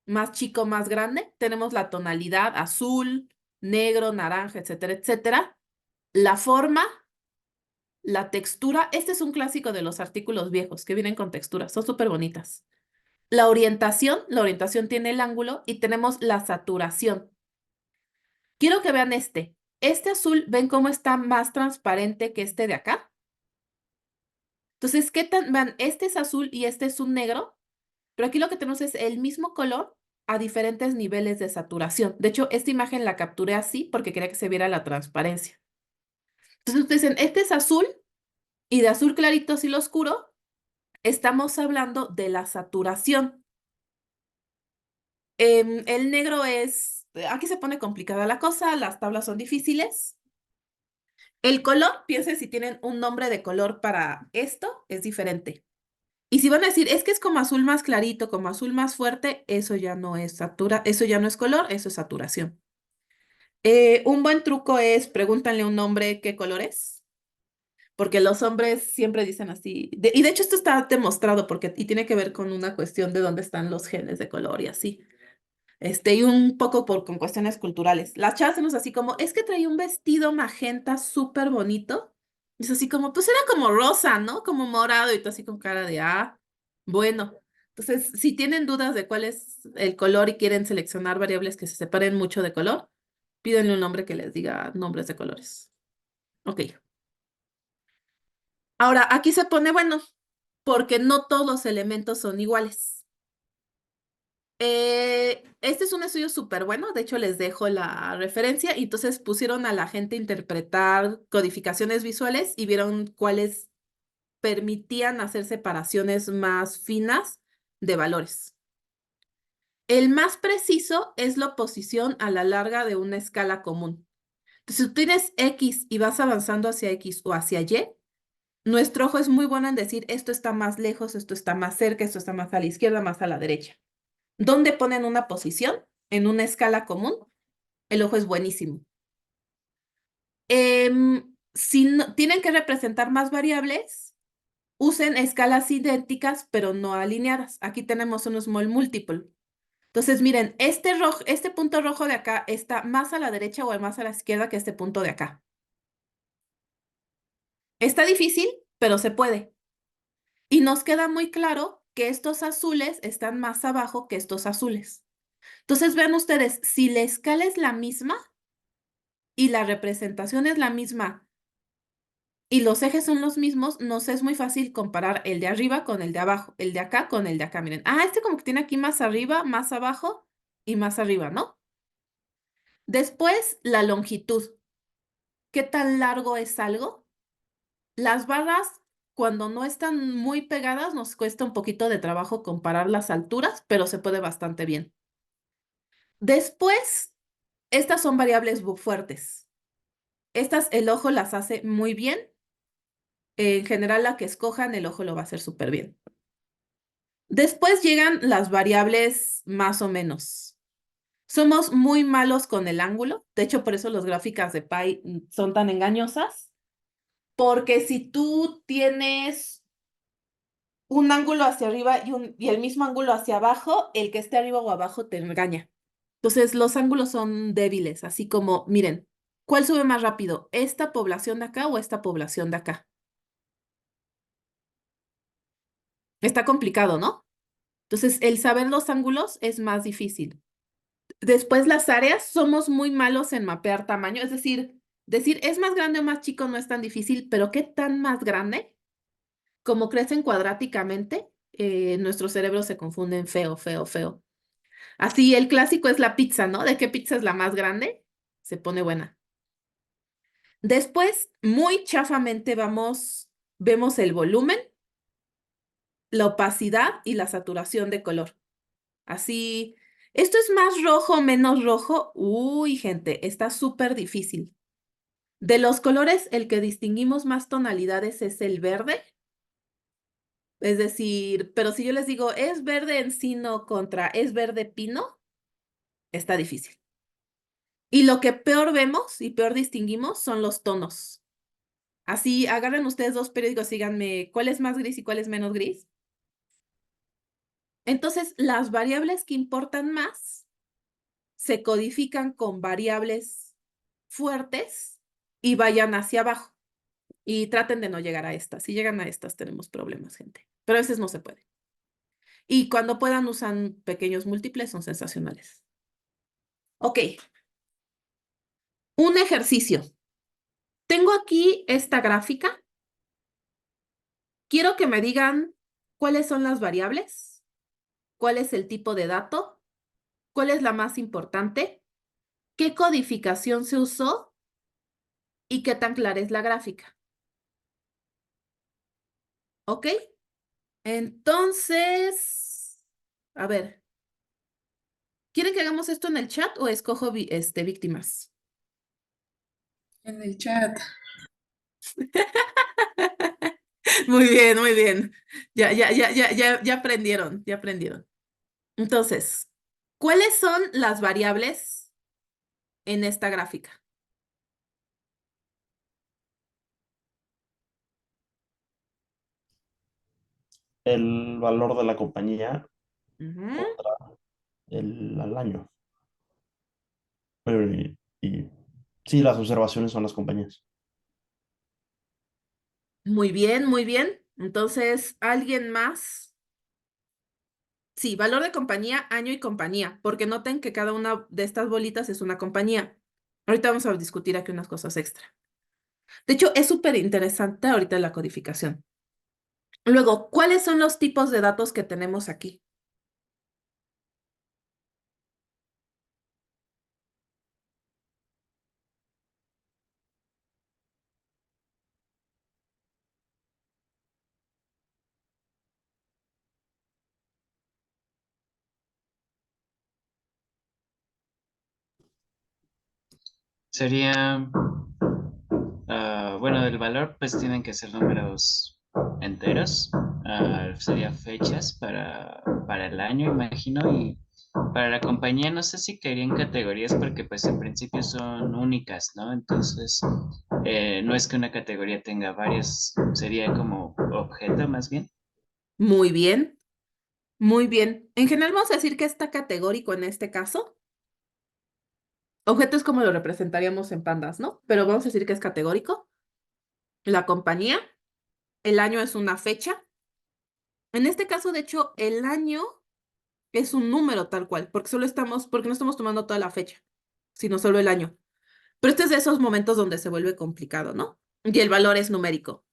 más chico, más grande. Tenemos la tonalidad, azul, negro, naranja, etcétera, etcétera. La forma, la textura. Este es un clásico de los artículos viejos que vienen con textura. Son súper bonitas. La orientación tiene el ángulo y tenemos la saturación. Quiero que vean este. Este azul, ¿ven cómo está más transparente que este de acá? Entonces, ¿qué tan? Vean, este es azul y este es un negro, pero aquí lo que tenemos es el mismo color, a diferentes niveles de saturación. De hecho, esta imagen la capturé así porque quería que se viera la transparencia. Entonces ustedes dicen, este es azul y de azul clarito hacia el oscuro, estamos hablando de la saturación. El negro es, aquí se pone complicada la cosa, las tablas son difíciles. El color, piensen si tienen un nombre de color para esto, es diferente. Y si van a decir, es que es como azul más clarito, como azul más fuerte, eso ya no es eso ya no es color, eso es saturación. Un buen truco es pregúntanle a un hombre qué color es, porque los hombres siempre dicen así. Y de hecho esto está demostrado y tiene que ver con una cuestión de dónde están los genes de color y así. Y un poco con cuestiones culturales. Las chavas hacemos así como, es que traía un vestido magenta súper bonito. Es así como, pues era como rosa, ¿no? Como morado y todo así con cara de, bueno. Entonces, si tienen dudas de cuál es el color y quieren seleccionar variables que se separen mucho de color, pídenle un nombre que les diga nombres de colores. Ok. Ahora, aquí se pone bueno, porque no todos los elementos son iguales. Este es un estudio súper bueno, de hecho les dejo la referencia y entonces pusieron a la gente a interpretar codificaciones visuales y vieron cuáles permitían hacer separaciones más finas de valores. El más preciso es la oposición a la larga de una escala común. Entonces, si tú tienes X y vas avanzando hacia X o hacia Y, nuestro ojo es muy bueno en decir esto está más lejos, esto está más cerca, esto está más a la izquierda, más a la derecha. ¿Dónde ponen una posición? En una escala común, el ojo es buenísimo. Si tienen que representar más variables, usen escalas idénticas, pero no alineadas. Aquí tenemos un small multiple. Entonces, miren, este punto rojo de acá está más a la derecha o más a la izquierda que este punto de acá. Está difícil, pero se puede. Y nos queda muy claro que estos azules están más abajo que estos azules. Entonces, vean ustedes, si la escala es la misma y la representación es la misma y los ejes son los mismos, nos es muy fácil comparar el de arriba con el de abajo, el de acá con el de acá. Miren, este como que tiene aquí más arriba, más abajo y más arriba, ¿no? Después, la longitud. ¿Qué tan largo es algo? Las barras, cuando no están muy pegadas, nos cuesta un poquito de trabajo comparar las alturas, pero se puede bastante bien. Después, estas son variables fuertes. Estas el ojo las hace muy bien. En general, la que escojan, el ojo lo va a hacer súper bien. Después llegan las variables más o menos. Somos muy malos con el ángulo. De hecho, por eso las gráficas de Pi son tan engañosas. Porque si tú tienes un ángulo hacia arriba y el mismo ángulo hacia abajo, el que esté arriba o abajo te engaña. Entonces, los ángulos son débiles, así como, miren, ¿cuál sube más rápido? ¿Esta población de acá o esta población de acá? Está complicado, ¿no? Entonces, el saber los ángulos es más difícil. Después, las áreas, somos muy malos en mapear tamaño, es decir es más grande o más chico no es tan difícil, pero ¿qué tan más grande? Como crecen cuadráticamente, nuestro cerebro se confunde en feo, feo, feo. Así, el clásico es la pizza, ¿no? ¿De qué pizza es la más grande? Se pone buena. Después, muy chafamente vemos el volumen, la opacidad y la saturación de color. Así, ¿esto es más rojo o menos rojo? Uy, gente, está súper difícil. De los colores, el que distinguimos más tonalidades es el verde. Es decir, pero si yo les digo, ¿es verde encino contra es verde pino? Está difícil. Y lo que peor vemos y peor distinguimos son los tonos. Así, agarren ustedes dos periódicos y díganme cuál es más gris y cuál es menos gris. Entonces, las variables que importan más se codifican con variables fuertes y vayan hacia abajo. Y traten de no llegar a estas. Si llegan a estas, tenemos problemas, gente. Pero a veces no se puede. Y cuando puedan, usan pequeños múltiples, son sensacionales. Ok. Un ejercicio. Tengo aquí esta gráfica. Quiero que me digan cuáles son las variables, cuál es el tipo de dato ¿Cuál es la más importante? ¿Qué codificación se usó? ¿Y qué tan clara es la gráfica? ¿Ok? Entonces, a ver, ¿quieren que hagamos esto en el chat o escojo víctimas? En el chat. Muy bien, muy bien. Ya aprendieron, ya aprendieron. Entonces, ¿cuáles son las variables en esta gráfica? El valor de la compañía Ujú. contra al año. Y sí, las observaciones son las compañías. Muy bien, muy bien. Entonces, ¿alguien más? Sí, valor de compañía, año y compañía, porque noten que cada una de estas bolitas es una compañía. Ahorita vamos a discutir aquí unas cosas extra. De hecho, es súper interesante ahorita la codificación. Luego, ¿cuáles son los tipos de datos que tenemos aquí? Sería, bueno, del valor pues tienen que ser números enteros. Sería fechas para el año, imagino, y para la compañía no sé si caería en categorías porque pues en principio son únicas, ¿no? Entonces, no es que una categoría tenga varios, sería como objeto más bien. Muy bien, muy bien. En general vamos a decir que está categórico en este caso. Objeto es como lo representaríamos en pandas, ¿no? Pero vamos a decir que es categórico. La compañía, el año es una fecha. En este caso, de hecho, el año es un número tal cual, porque no estamos tomando toda la fecha, sino solo el año. Pero este es de esos momentos donde se vuelve complicado, ¿no? Y el valor es numérico.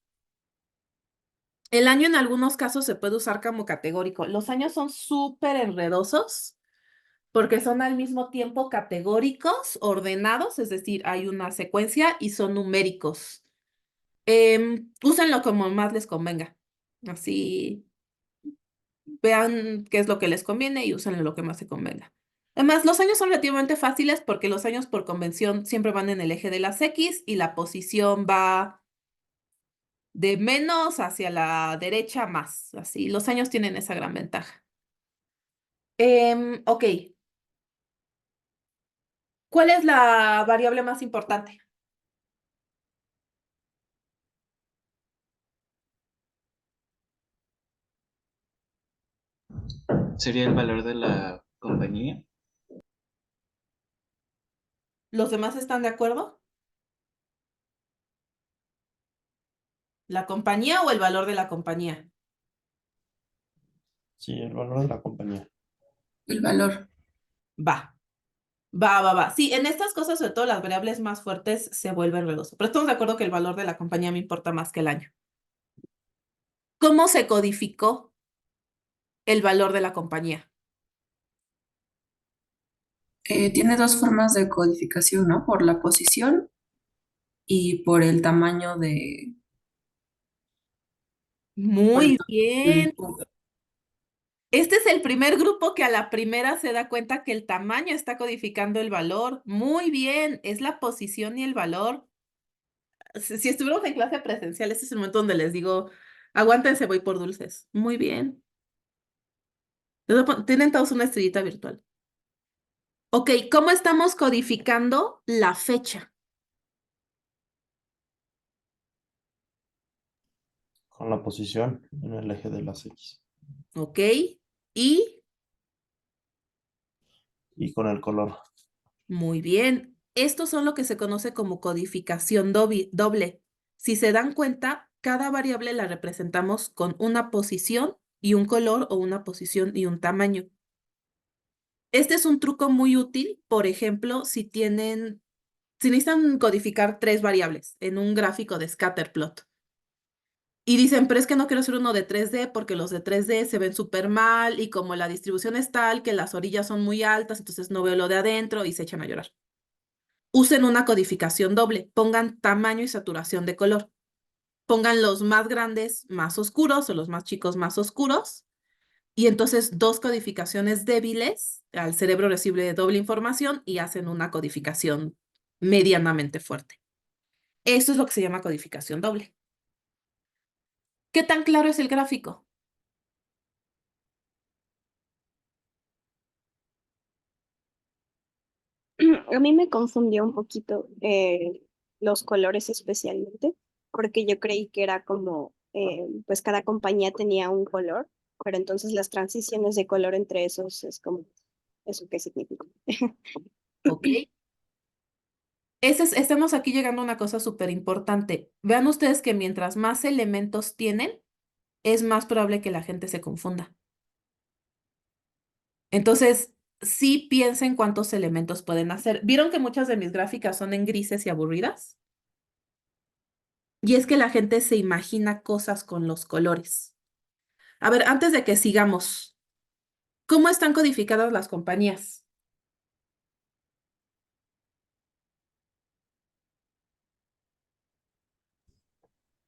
El año en algunos casos se puede usar como categórico. Los años son súper enredosos porque son al mismo tiempo categóricos, ordenados, es decir, hay una secuencia y son numéricos. Úsenlo como más les convenga. Así vean qué es lo que les conviene y úsenlo lo que más se convenga. Además, los años son relativamente fáciles porque los años por convención siempre van en el eje de las X y la posición va de menos hacia la derecha más. Así, los años tienen esa gran ventaja. Ok, ¿cuál es la variable más importante? Sería el valor de la compañía. ¿Los demás están de acuerdo? ¿La compañía o el valor de la compañía? Sí, el valor de la compañía. El valor. Va, va. Sí, en estas cosas, sobre todo las variables más fuertes, se vuelve enredoso. Pero estamos de acuerdo que el valor de la compañía me importa más que el año. ¿Cómo se codificó el valor de la compañía? Tiene dos formas de codificación, ¿no? Por la posición y por el tamaño por el Muy del bien. punto. Este es el primer grupo que a la primera se da cuenta que el tamaño está codificando el valor. Muy bien, es la posición y el valor. Si estuviéramos en clase presencial, este es el momento donde les digo, aguántense, voy por dulces. Muy bien. Tienen todos una estrellita virtual. Ok, ¿cómo estamos codificando la fecha? Con la posición en el eje de las X. Ok, y Y con el color. muy bien. Estos son lo que se conoce como codificación doble. Si se dan cuenta, cada variable la representamos con una posición y un color o una posición y un tamaño. Este es un truco muy útil, por ejemplo, si necesitan codificar tres variables en un gráfico de scatterplot. Y dicen, pero es que no quiero hacer uno de 3D porque los de 3D se ven súper mal y como la distribución es tal que las orillas son muy altas, entonces no veo lo de adentro y se echan a llorar. Usen una codificación doble, pongan tamaño y saturación de color. Pongan los más grandes más oscuros o los más chicos más oscuros. Y entonces dos codificaciones débiles, al cerebro recibe doble información y hacen una codificación medianamente fuerte. Eso es lo que se llama codificación doble. ¿Qué tan claro es el gráfico? A mí me confundió un poquito los colores especialmente, porque yo creí que era como, pues cada compañía tenía un color, pero entonces las transiciones de color entre esos es como, ¿eso qué significa? ¿Ok? Estamos aquí llegando a una cosa súper importante. Vean ustedes que mientras más elementos tienen, es más probable que la gente se confunda. Entonces, sí piensen cuántos elementos pueden hacer. ¿Vieron que muchas de mis gráficas son en grises y aburridas? Y es que la gente se imagina cosas con los colores. A ver, antes de que sigamos, ¿cómo están codificadas las compañías?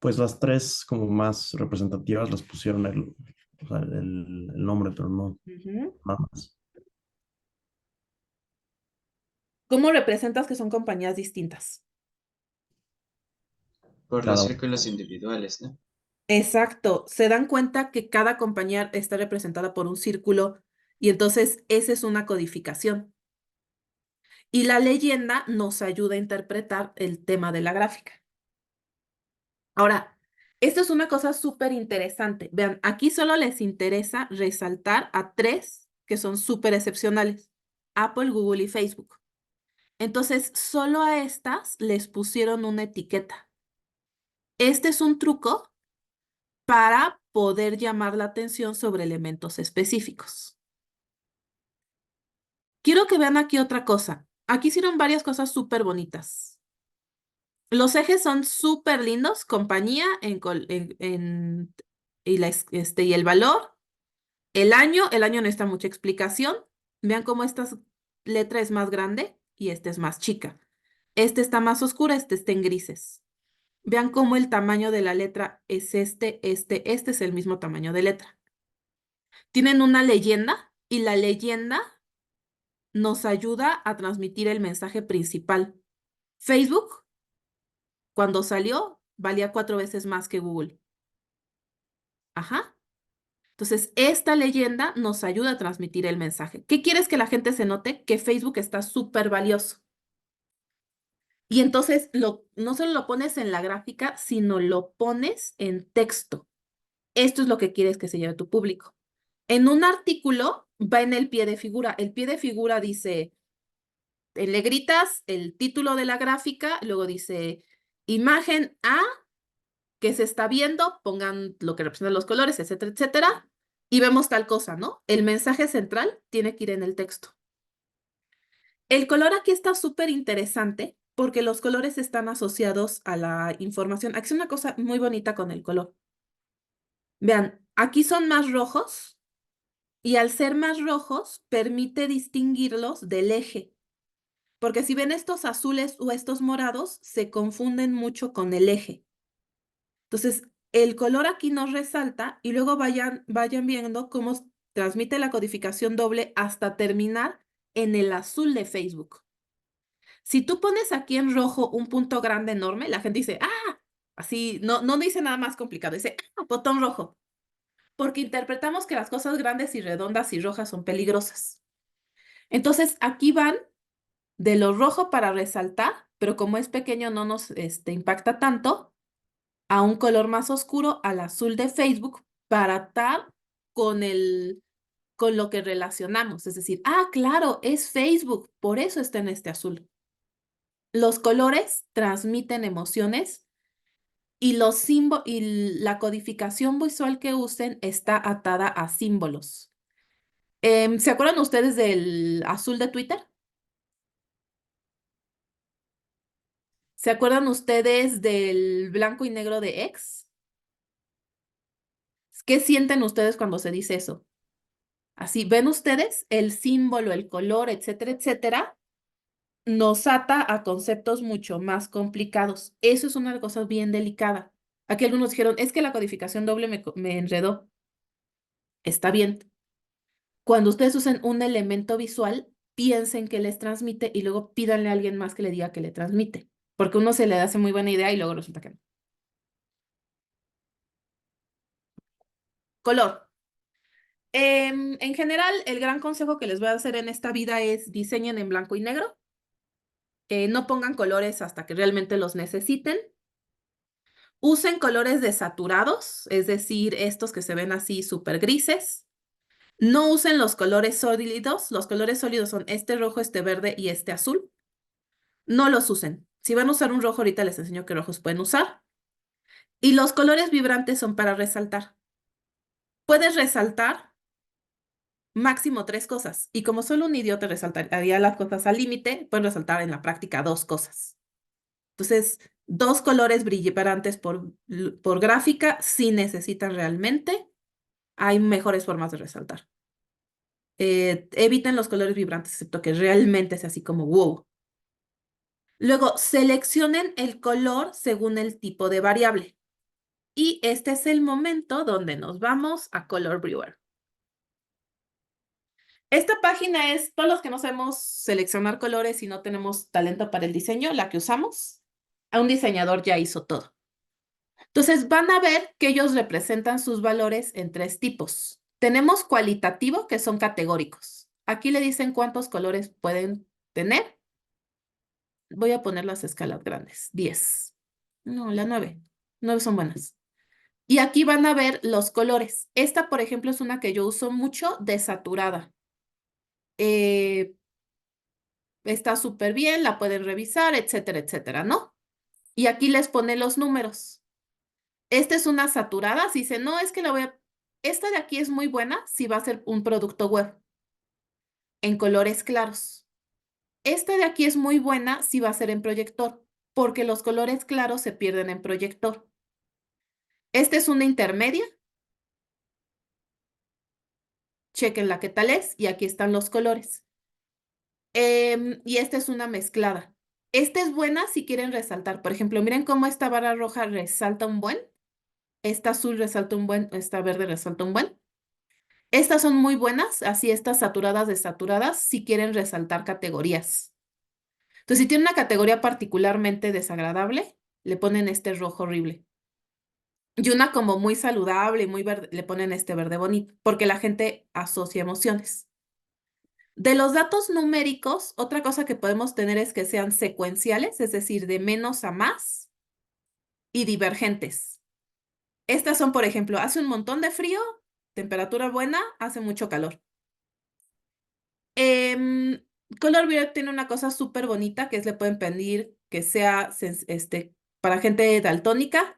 Pues las tres como más representativas las pusieron o sea, el nombre, pero no Ujú. nada más. ¿Cómo representas que son compañías distintas? Por los Cada uno. círculos individuales, ¿no? Exacto, se dan cuenta que cada compañía está representada por un círculo y entonces esa es una codificación. Y la leyenda nos ayuda a interpretar el tema de la gráfica. Ahora, esto es una cosa súper interesante. Vean, aquí solo les interesa resaltar a tres que son súper excepcionales: Apple, Google y Facebook. Entonces, solo a estas les pusieron una etiqueta. Este es un truco para poder llamar la atención sobre elementos específicos. Quiero que vean aquí otra cosa. Aquí hicieron varias cosas súper bonitas. Los ejes son súper lindos, compañía y el valor. El año no está mucha explicación. Vean cómo esta letra es más grande y esta es más chica. Este está más oscura, este está en grises. Vean cómo el tamaño de la letra es este es el mismo tamaño de letra. Tienen una leyenda y la leyenda nos ayuda a transmitir el mensaje principal. Facebook, cuando salió, valía 4 veces más que Google. Ajá. Entonces, esta leyenda nos ayuda a transmitir el mensaje. ¿Qué quieres que la gente se note? Que Facebook está súper valioso. Y entonces no solo lo pones en la gráfica, sino lo pones en texto. Esto es lo que quieres que se lleve tu público. En un artículo va en el pie de figura. El pie de figura dice, en negritas, el título de la gráfica, luego dice imagen A que se está viendo, pongan lo que representan los colores, etcétera, etcétera, y vemos tal cosa, ¿no? El mensaje central tiene que ir en el texto. El color aquí está súper interesante porque los colores están asociados a la información. Aquí es una cosa muy bonita con el color. Vean, aquí son más rojos y al ser más rojos permite distinguirlos del eje. Porque si ven estos azules o estos morados, se confunden mucho con el eje. Entonces, el color aquí nos resalta y luego vayan viendo cómo transmite la codificación doble hasta terminar en el azul de Facebook. Si tú pones aquí en rojo un punto grande enorme, la gente dice, ah, así, no dice nada más complicado, dice, ah, botón rojo, porque interpretamos que las cosas grandes y redondas y rojas son peligrosas. Entonces, aquí van de lo rojo para resaltar, pero como es pequeño no nos impacta tanto, a un color más oscuro, al azul de Facebook, para atar con con lo que relacionamos. Es decir, ah, claro, es Facebook, por eso está en este azul. Los colores transmiten emociones y y la codificación visual que usen está atada a símbolos. ¿Se acuerdan ustedes del azul de Twitter? ¿Se acuerdan ustedes del blanco y negro de X? ¿Qué sienten ustedes cuando se dice eso? Así, ¿ven ustedes? El símbolo, el color, etcétera, etcétera, nos ata a conceptos mucho más complicados. Eso es una cosa bien delicada. Aquí algunos dijeron, es que la codificación doble me enredó. Está bien. Cuando ustedes usen un elemento visual, piensen que les transmite y luego pídanle a alguien más que le diga que le transmite. Porque uno se le hace muy buena idea y luego resulta que no. Color. En general, el gran consejo que les voy a hacer en esta vida es diseñen en blanco y negro. No pongan colores hasta que realmente los necesiten. Usen colores desaturados, es decir, estos que se ven así súper grises. No usen los colores sólidos. Los colores sólidos son este rojo, este verde y este azul. No los usen. Si van a usar un rojo, ahorita les enseño qué rojos pueden usar. Y los colores vibrantes son para resaltar. Puedes resaltar máximo 3 cosas. Y como solo un idiota resaltaría las cosas al límite, pueden resaltar en la práctica 2 cosas. Entonces, 2 colores brillantes por gráfica, si necesitan realmente, hay mejores formas de resaltar. Eviten los colores vibrantes, excepto que realmente sea así como wow. Luego, seleccionen el color según el tipo de variable. Y este es el momento donde nos vamos a Color Brewer. Esta página es, todos los que no sabemos seleccionar colores y no tenemos talento para el diseño, la que usamos. A un diseñador ya hizo todo. Entonces van a ver que ellos representan sus valores en 3 tipos. Tenemos cualitativo, que son categóricos. Aquí le dicen cuántos colores pueden tener. Voy a poner las escalas grandes. 10. No, la 9. 9 son buenas. Y aquí van a ver los colores. Esta, por ejemplo, es una que yo uso mucho, desaturada. Está súper bien, la pueden revisar, etcétera, etcétera, ¿no? Y aquí les pone los números. Esta es una saturada, si dice, no, es que la voy a... Esta de aquí es muy buena si va a ser un producto web en colores claros. Esta de aquí es muy buena si va a ser en proyector, porque los colores claros se pierden en proyector. Esta es una intermedia. Chequen qué tal es y aquí están los colores. Y esta es una mezclada. Esta es buena si quieren resaltar. Por ejemplo, miren cómo esta barra roja resalta un buen. Esta azul resalta un buen. Esta verde resalta un buen. Estas son muy buenas, así estas saturadas, desaturadas, si quieren resaltar categorías. Entonces, si tienen una categoría particularmente desagradable, le ponen este rojo horrible. Y una como muy saludable y muy verde, le ponen este verde bonito, porque la gente asocia emociones. De los datos numéricos, otra cosa que podemos tener es que sean secuenciales, es decir, de menos a más, y divergentes. Estas son, por ejemplo, hace un montón de frío, temperatura buena, hace mucho calor. Color Violet tiene una cosa súper bonita que es le pueden pedir que sea para gente daltónica,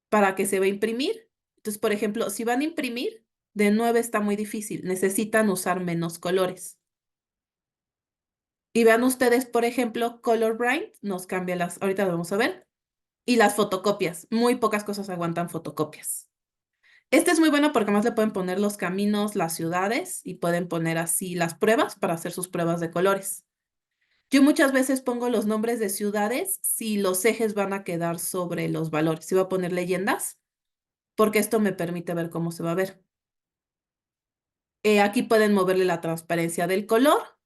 para que se va a imprimir. Entonces, por ejemplo, si van a imprimir, de 9 está muy difícil, necesitan usar menos colores. Y vean ustedes, por ejemplo, Colorblind nos cambia ahorita lo vamos a ver, y las fotocopias. Muy pocas cosas aguantan fotocopias. Este es muy bueno porque más le pueden poner los caminos, las ciudades, y pueden poner así las pruebas para hacer sus pruebas de colores. Yo muchas veces pongo los nombres de ciudades si los ejes van a quedar sobre los valores. Si voy a poner leyendas, porque esto me permite ver cómo se va a ver. Aquí pueden moverle la transparencia del color.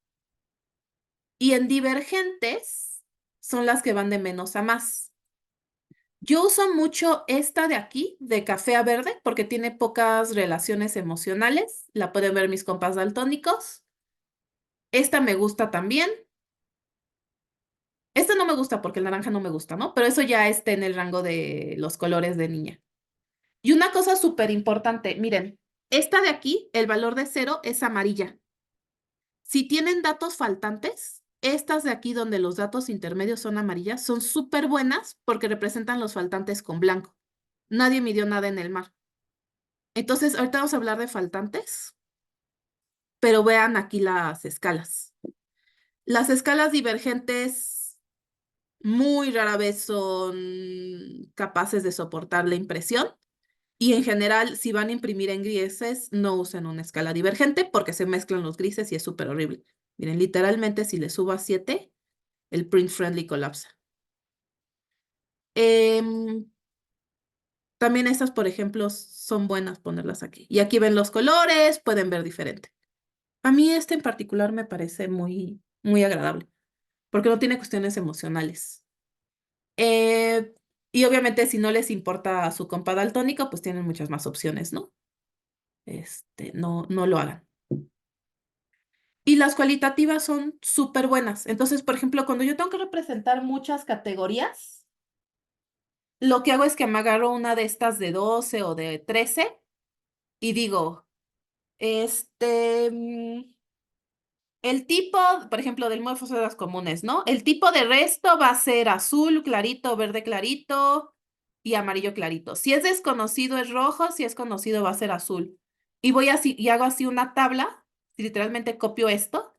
Y en divergentes son las que van de menos a más. Yo uso mucho esta de aquí, de café a verde, porque tiene pocas relaciones emocionales. La pueden ver mis compas daltónicos. Esta me gusta también. Esta no me gusta porque el naranja no me gusta, ¿no? Pero eso ya está en el rango de los colores de niña. Y una cosa súper importante, miren, esta de aquí, el valor de 0 es amarilla. Si tienen datos faltantes, estas de aquí donde los datos intermedios son amarillas, son súper buenas porque representan los faltantes con blanco. Nadie midió nada en el mar. Entonces, ahorita vamos a hablar de faltantes, pero vean aquí las escalas. Las escalas divergentes muy rara vez son capaces de soportar la impresión. Y en general, si van a imprimir en grises, no usen una escala divergente porque se mezclan los grises y es súper horrible. Miren, literalmente si le subo a 7, el print friendly colapsa. También estas, por ejemplo, son buenas ponerlas aquí. Y aquí ven los colores, pueden ver diferente. A mí este en particular me parece muy, muy agradable porque no tiene cuestiones emocionales. Eh, y obviamente si no les importa su compa daltónico, pues tienen muchas más opciones, ¿no? No lo hagan. Y las cualitativas son súper buenas. Entonces, por ejemplo, cuando yo tengo que representar muchas categorías, lo que hago es que me agarro una de estas de 12 o de 13 y digo, el tipo, por ejemplo, del morfos comunes, ¿no? El tipo de resto va a ser azul clarito, verde clarito y amarillo clarito. Si es desconocido es rojo, si es conocido va a ser azul. Y voy así, y hago así una tabla, literalmente copio esto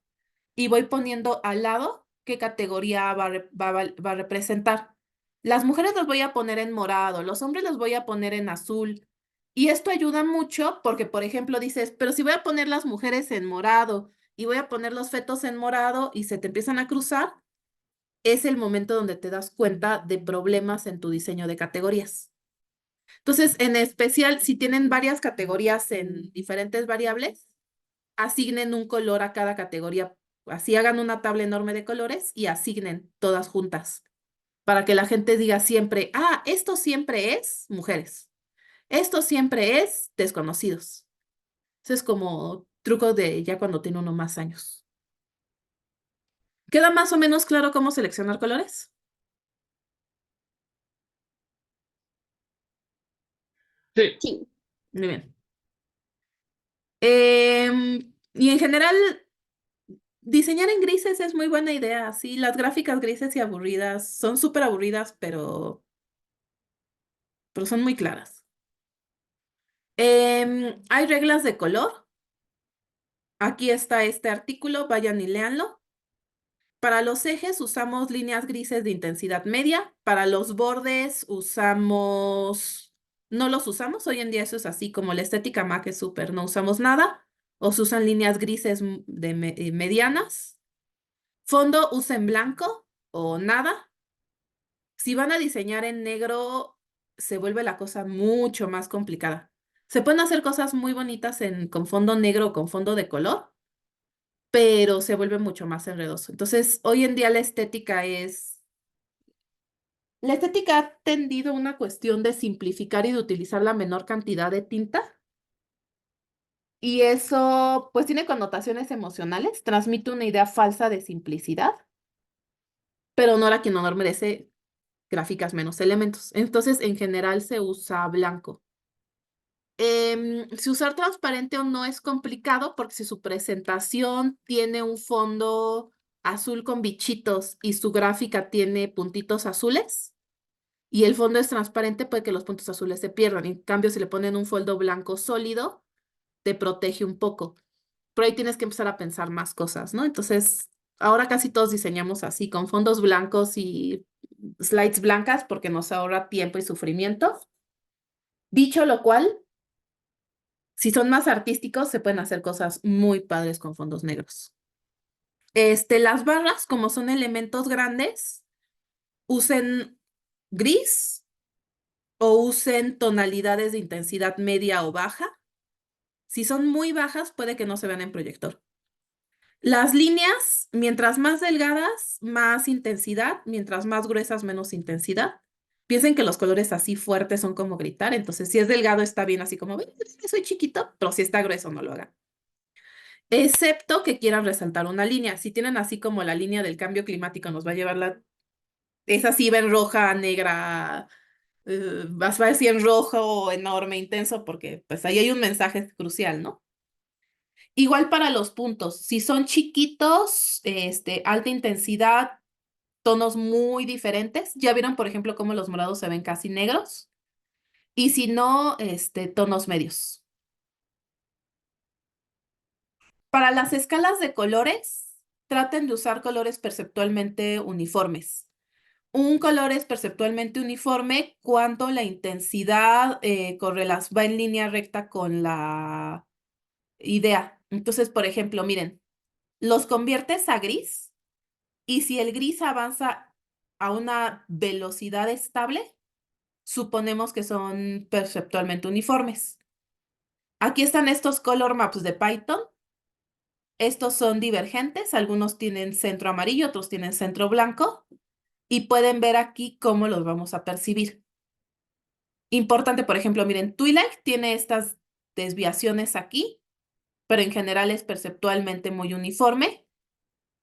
y voy poniendo al lado qué categoría va a representar. Las mujeres las voy a poner en morado, los hombres los voy a poner en azul. Y esto ayuda mucho porque, por ejemplo, dices, pero si voy a poner las mujeres en morado y voy a poner los fetos en morado y se te empiezan a cruzar, es el momento donde te das cuenta de problemas en tu diseño de categorías. Entonces, en especial, si tienen varias categorías en diferentes variables, asignen un color a cada categoría. Así hagan una tabla enorme de colores y asignen todas juntas para que la gente diga siempre, ah, esto siempre es mujeres, esto siempre es desconocidos. Eso es como truco de ya cuando tiene uno más años. ¿Queda más o menos claro cómo seleccionar colores? Sí, Sí, Muy bien. Y en general, diseñar en grises es muy buena idea. Sí, las gráficas grises y aburridas son súper aburridas, pero son muy claras. Hay reglas de color. Aquí está este artículo, vayan y léanlo. Para los ejes usamos líneas grises de intensidad media. Para los bordes no los usamos. Hoy en día eso es así como la estética Mac es súper, no usamos nada. O se usan líneas grises medianas. Fondo usen blanco o nada. Si van a diseñar en negro, se vuelve la cosa mucho más complicada. Se pueden hacer cosas muy bonitas con fondo negro o con fondo de color, pero se vuelve mucho más enredoso. Entonces, hoy en día la estética ha tendido a una cuestión de simplificar y de utilizar la menor cantidad de tinta. Y eso, pues, tiene connotaciones emocionales, transmite una idea falsa de simplicidad, pero Nora quien honor merece gráficas menos elementos. Entonces, en general se usa blanco. Si usar transparente o no es complicado porque si su presentación tiene un fondo azul con bichitos y su gráfica tiene puntitos azules y el fondo es transparente, puede que los puntos azules se pierdan. En cambio, si le ponen un fondo blanco sólido, te protege un poco. Pero ahí tienes que empezar a pensar más cosas, ¿no? Entonces, ahora casi todos diseñamos así, con fondos blancos y slides blancas porque nos ahorra tiempo y sufrimiento. Dicho lo cual, si son más artísticos, se pueden hacer cosas muy padres con fondos negros. Las barras, como son elementos grandes, usen gris o usen tonalidades de intensidad media o baja. Si son muy bajas, puede que no se vean en proyector. Las líneas, mientras más delgadas, más intensidad, mientras más gruesas, menos intensidad. Piensen que los colores así fuertes son como gritar, entonces si es delgado está bien así como, "Ven, soy chiquito", pero si está grueso no lo hagan. Excepto que quieran resaltar una línea. Si tienen así como la línea del cambio climático, nos va a llevar es así, ven roja, negra, vas a decir en rojo, enorme, intenso, porque pues ahí hay un mensaje crucial, ¿no? Igual para los puntos, si son chiquitos, alta intensidad, tonos muy diferentes. Ya vieron, por ejemplo, cómo los morados se ven casi negros. Y si no, tonos medios. Para las escalas de colores, traten de usar colores perceptualmente uniformes. Un color es perceptualmente uniforme cuando la intensidad va en línea recta con la idea. Entonces, por ejemplo, miren, los conviertes a gris y si el gris avanza a una velocidad estable, suponemos que son perceptualmente uniformes. Aquí están estos color maps de Python. Estos son divergentes, algunos tienen centro amarillo, otros tienen centro blanco, y pueden ver aquí cómo los vamos a percibir. Importante, por ejemplo, miren, Twilight tiene estas desviaciones aquí, pero en general es perceptualmente muy uniforme.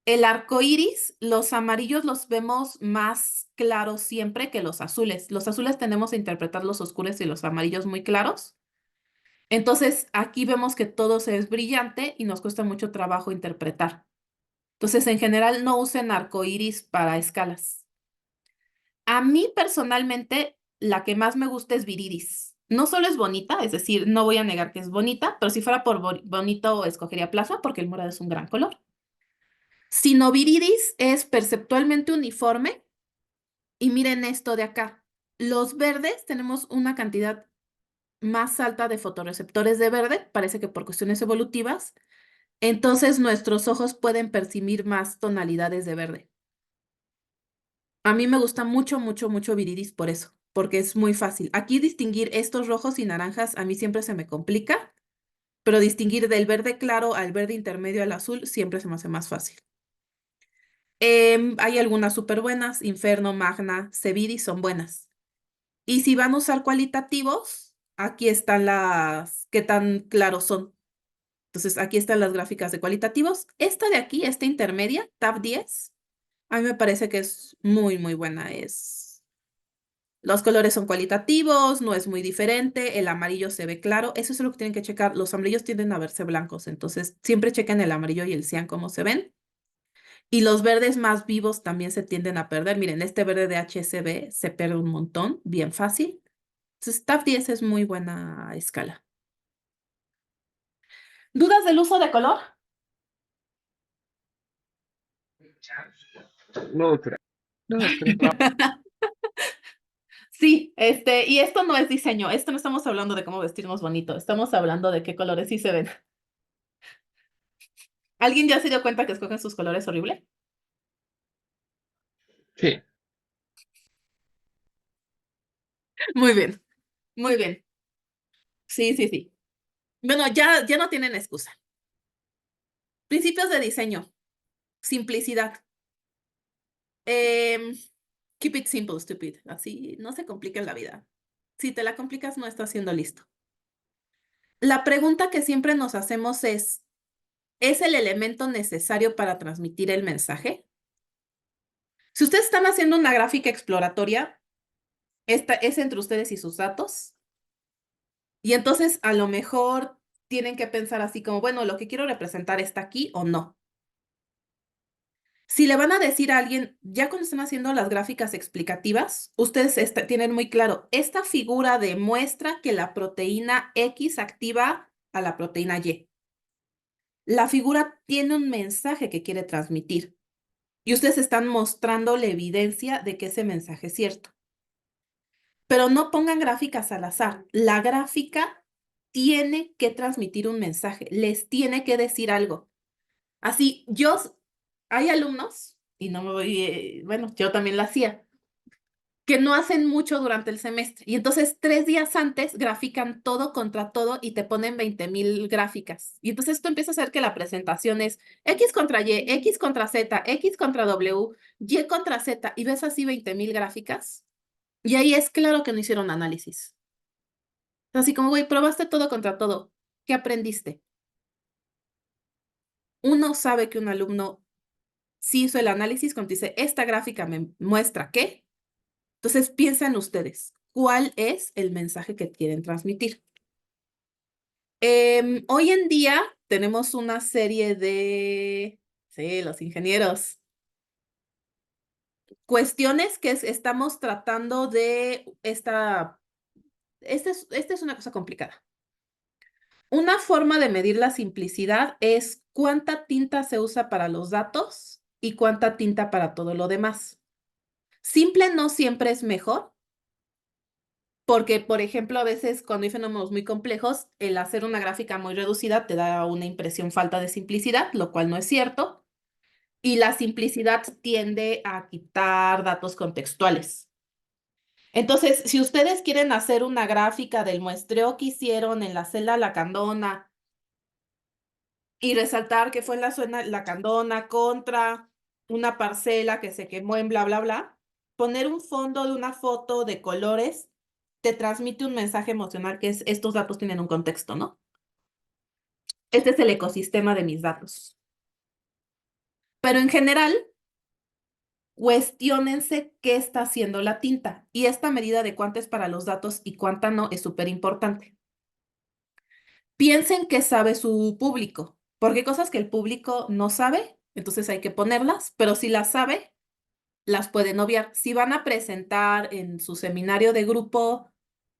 El arco iris, los amarillos los vemos más claros siempre que los azules. Los azules tendemos a interpretar los oscuros y los amarillos muy claros. Entonces, aquí vemos que todo se es brillante y nos cuesta mucho trabajo interpretar. Entonces, en general, no usen arco iris para escalas. A mí personalmente, la que más me gusta es Viridis. No solo es bonita, es decir, no voy a negar que es bonita, pero si fuera por bonito, escogería plasma porque el morado es un gran color. Sino Viridis es perceptualmente uniforme. Y miren esto de acá. Los verdes tenemos una cantidad más alta de fotorreceptores de verde, parece que por cuestiones evolutivas. Entonces nuestros ojos pueden percibir más tonalidades de verde. A mí me gusta mucho, mucho, mucho Viridis por eso, porque es muy fácil. Aquí distinguir estos rojos y naranjas a mí siempre se me complica, pero distinguir del verde claro al verde intermedio al azul siempre se me hace más fácil. Hay algunas súper buenas, Inferno, Magna, Cevidis son buenas. Y si van a usar cualitativos, aquí están las qué tan claros son. Entonces, aquí están las gráficas de cualitativos. Esta de aquí, esta intermedia, Tab 10, a mí me parece que es muy, muy buena. Los colores son cualitativos, no es muy diferente, el amarillo se ve claro. Eso es lo que tienen que checar. Los amarillos tienden a verse blancos, entonces siempre chequen el amarillo y el cian cómo se ven. Y los verdes más vivos también se tienden a perder. Miren, este verde de HSB se pierde un montón, bien fácil. Entonces, Tab 10 es muy buena escala. ¿Dudas del uso de color? No, doctora. No, doctora. Sí, y esto no es diseño, esto no estamos hablando de cómo vestirnos bonito, estamos hablando de qué colores sí se ven. ¿Alguien ya se dio cuenta que escogen sus colores horrible? Sí. Muy bien, muy bien. Sí, sí, sí. Bueno, ya no tienen excusa. Principios de diseño. Simplicidad. Keep it simple, stupid. Así no se compliquen la vida. Si te la complicas, no estás siendo listo. La pregunta que siempre nos hacemos ¿es el elemento necesario para transmitir el mensaje? Si ustedes están haciendo una gráfica exploratoria, esta es entre ustedes y sus datos. Y entonces a lo mejor tienen que pensar así como, bueno, lo que quiero representar está aquí o no. Si le van a decir a alguien, ya cuando están haciendo las gráficas explicativas, ustedes tienen muy claro, esta figura demuestra que la proteína X activa a la proteína Y. La figura tiene un mensaje que quiere transmitir y ustedes están mostrando la evidencia de que ese mensaje es cierto. Pero no pongan gráficas al azar. La gráfica tiene que transmitir un mensaje, les tiene que decir algo. Así, hay alumnos, y no me voy, bueno, yo también lo hacía, que no hacen mucho durante el semestre. Y entonces 3 días antes grafican todo contra todo y te ponen 20,000 gráficas. Y entonces esto empieza a hacer que la presentación es X contra Y, X contra Z, X contra W, Y contra Z, y ves así 20,000 gráficas. Y ahí es claro que no hicieron análisis. Así como, güey, probaste todo contra todo. ¿Qué aprendiste? Uno sabe que un alumno sí hizo el análisis cuando dice, esta gráfica me muestra qué. Entonces piensan ustedes, ¿cuál es el mensaje que quieren transmitir? Hoy en día tenemos una serie sí, los ingenieros, cuestiones que estamos tratando esta es una cosa complicada. Una forma de medir la simplicidad es cuánta tinta se usa para los datos y cuánta tinta para todo lo demás. Simple no siempre es mejor, porque, por ejemplo, a veces cuando hay fenómenos muy complejos, el hacer una gráfica muy reducida te da una impresión falta de simplicidad, lo cual no es cierto, y la simplicidad tiende a quitar datos contextuales. Entonces, si ustedes quieren hacer una gráfica del muestreo que hicieron en la celda Lacandona y resaltar que fue en la zona Lacandona contra una parcela que se quemó en bla, bla, bla, poner un fondo de una foto de colores te transmite un mensaje emocional que es estos datos tienen un contexto, ¿no? Este es el ecosistema de mis datos. Pero en general, cuestiónense qué está haciendo la tinta. Y esta medida de cuánta es para los datos y cuánta no es súper importante. Piensen qué sabe su público, porque hay cosas que el público no sabe, entonces hay que ponerlas, pero si las sabe, las pueden obviar. Si van a presentar en su seminario de grupo,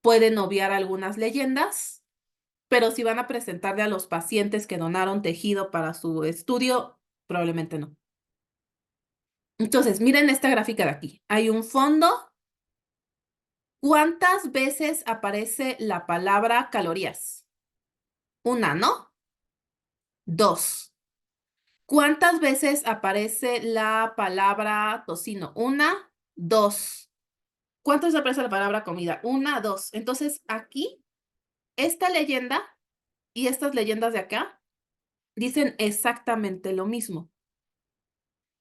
pueden obviar algunas leyendas, pero si van a presentarle a los pacientes que donaron tejido para su estudio, probablemente no. Entonces, miren esta gráfica de aquí. Hay un fondo. ¿Cuántas veces aparece la palabra calorías? Una, ¿no? Dos. ¿Cuántas veces aparece la palabra tocino? Una, dos. ¿Cuántas veces aparece la palabra comida? Una, dos. Entonces, aquí, esta leyenda y estas leyendas de acá dicen exactamente lo mismo.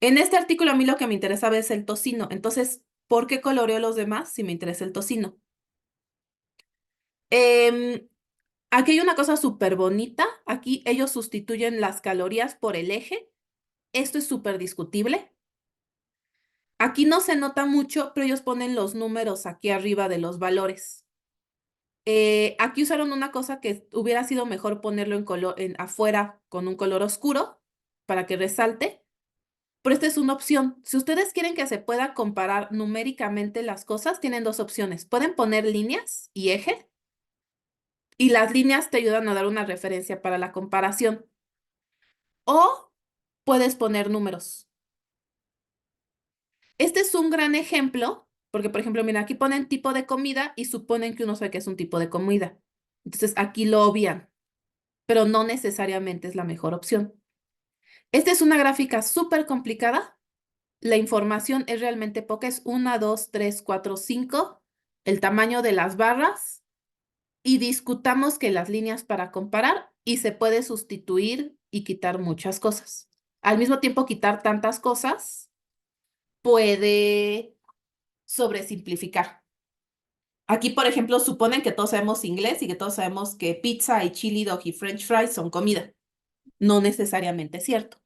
En este artículo a mí lo que me interesaba es el tocino. Entonces, ¿por qué coloreo los demás si me interesa el tocino? Aquí hay una cosa súper bonita. Aquí ellos sustituyen las calorías por el eje. Esto es súper discutible. Aquí no se nota mucho, pero ellos ponen los números aquí arriba de los valores. Aquí usaron una cosa que hubiera sido mejor ponerlo afuera con un color oscuro para que resalte. Pero esta es una opción. Si ustedes quieren que se pueda comparar numéricamente las cosas, tienen dos opciones. Pueden poner líneas y eje, y las líneas te ayudan a dar una referencia para la comparación. O puedes poner números. Este es un gran ejemplo, porque por ejemplo, mira, aquí ponen tipo de comida y suponen que uno sabe que es un tipo de comida. Entonces aquí lo obvian, pero no necesariamente es la mejor opción. Esta es una gráfica súper complicada. La información es realmente poca, es 1, 2, 3, 4, 5, el tamaño de las barras, y discutamos que las líneas para comparar y se puede sustituir y quitar muchas cosas. Al mismo tiempo, quitar tantas cosas puede sobresimplificar. Aquí, por ejemplo, suponen que todos sabemos inglés y que todos sabemos que pizza y chili dog y french fries son comida. No necesariamente es cierto.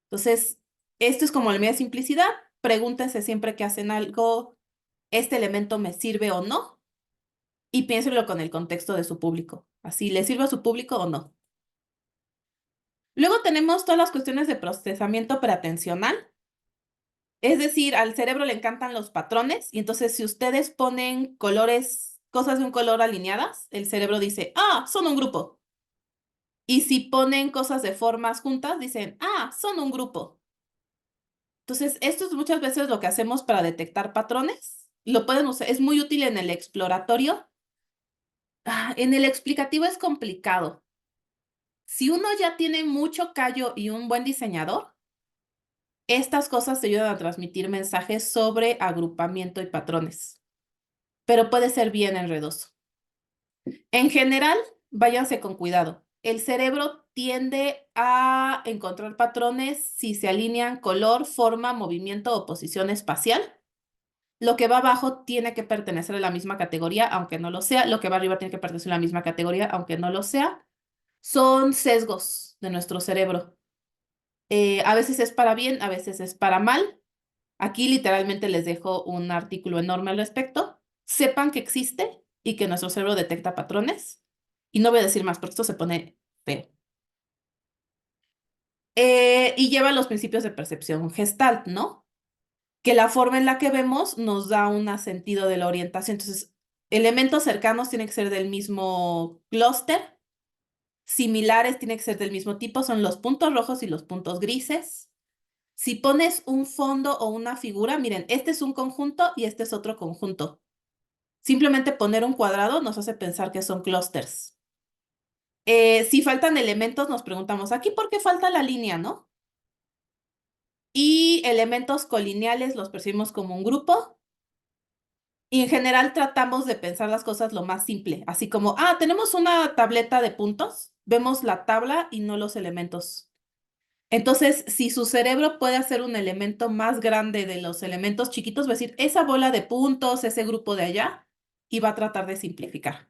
Entonces, esto es como la media simplicidad. Pregúntense siempre que hacen algo, ¿este elemento me sirve o no? Y piénsenlo con el contexto de su público. Así, ¿le sirve a su público o no? Luego tenemos todas las cuestiones de procesamiento preatencional. Es decir, al cerebro le encantan los patrones y entonces si ustedes ponen colores, cosas de un color alineadas, el cerebro dice, ah, son un grupo. Y si ponen cosas de formas juntas, dicen, ah, son un grupo. Entonces, esto es muchas veces lo que hacemos para detectar patrones. Lo pueden usar, es muy útil en el exploratorio. En el explicativo es complicado. Si uno ya tiene mucho callo y un buen diseñador, estas cosas te ayudan a transmitir mensajes sobre agrupamiento y patrones, pero puede ser bien enredoso. En general, váyanse con cuidado. El cerebro tiende a encontrar patrones si se alinean color, forma, movimiento o posición espacial. Lo que va abajo tiene que pertenecer a la misma categoría, aunque no lo sea. Lo que va arriba tiene que pertenecer a la misma categoría, aunque no lo sea. Son sesgos de nuestro cerebro. A veces es para bien, a veces es para mal. Aquí literalmente les dejo un artículo enorme al respecto. Sepan que existe y que nuestro cerebro detecta patrones. Y no voy a decir más porque esto se pone feo. Y lleva los principios de percepción Gestalt, ¿no? Que la forma en la que vemos nos da un sentido de la orientación. Entonces, elementos cercanos tienen que ser del mismo clúster. Similares tienen que ser del mismo tipo. Son los puntos rojos y los puntos grises. Si pones un fondo o una figura, miren, este es un conjunto y este es otro conjunto. Simplemente poner un cuadrado nos hace pensar que son clústeres. Si faltan elementos, nos preguntamos, ¿aquí por qué falta la línea, no? Y elementos colineales los percibimos como un grupo. Y en general tratamos de pensar las cosas lo más simple, así como, tenemos una tableta de puntos, vemos la tabla y no los elementos. Entonces, si su cerebro puede hacer un elemento más grande de los elementos chiquitos, va a decir, esa bola de puntos, ese grupo de allá, y va a tratar de simplificar.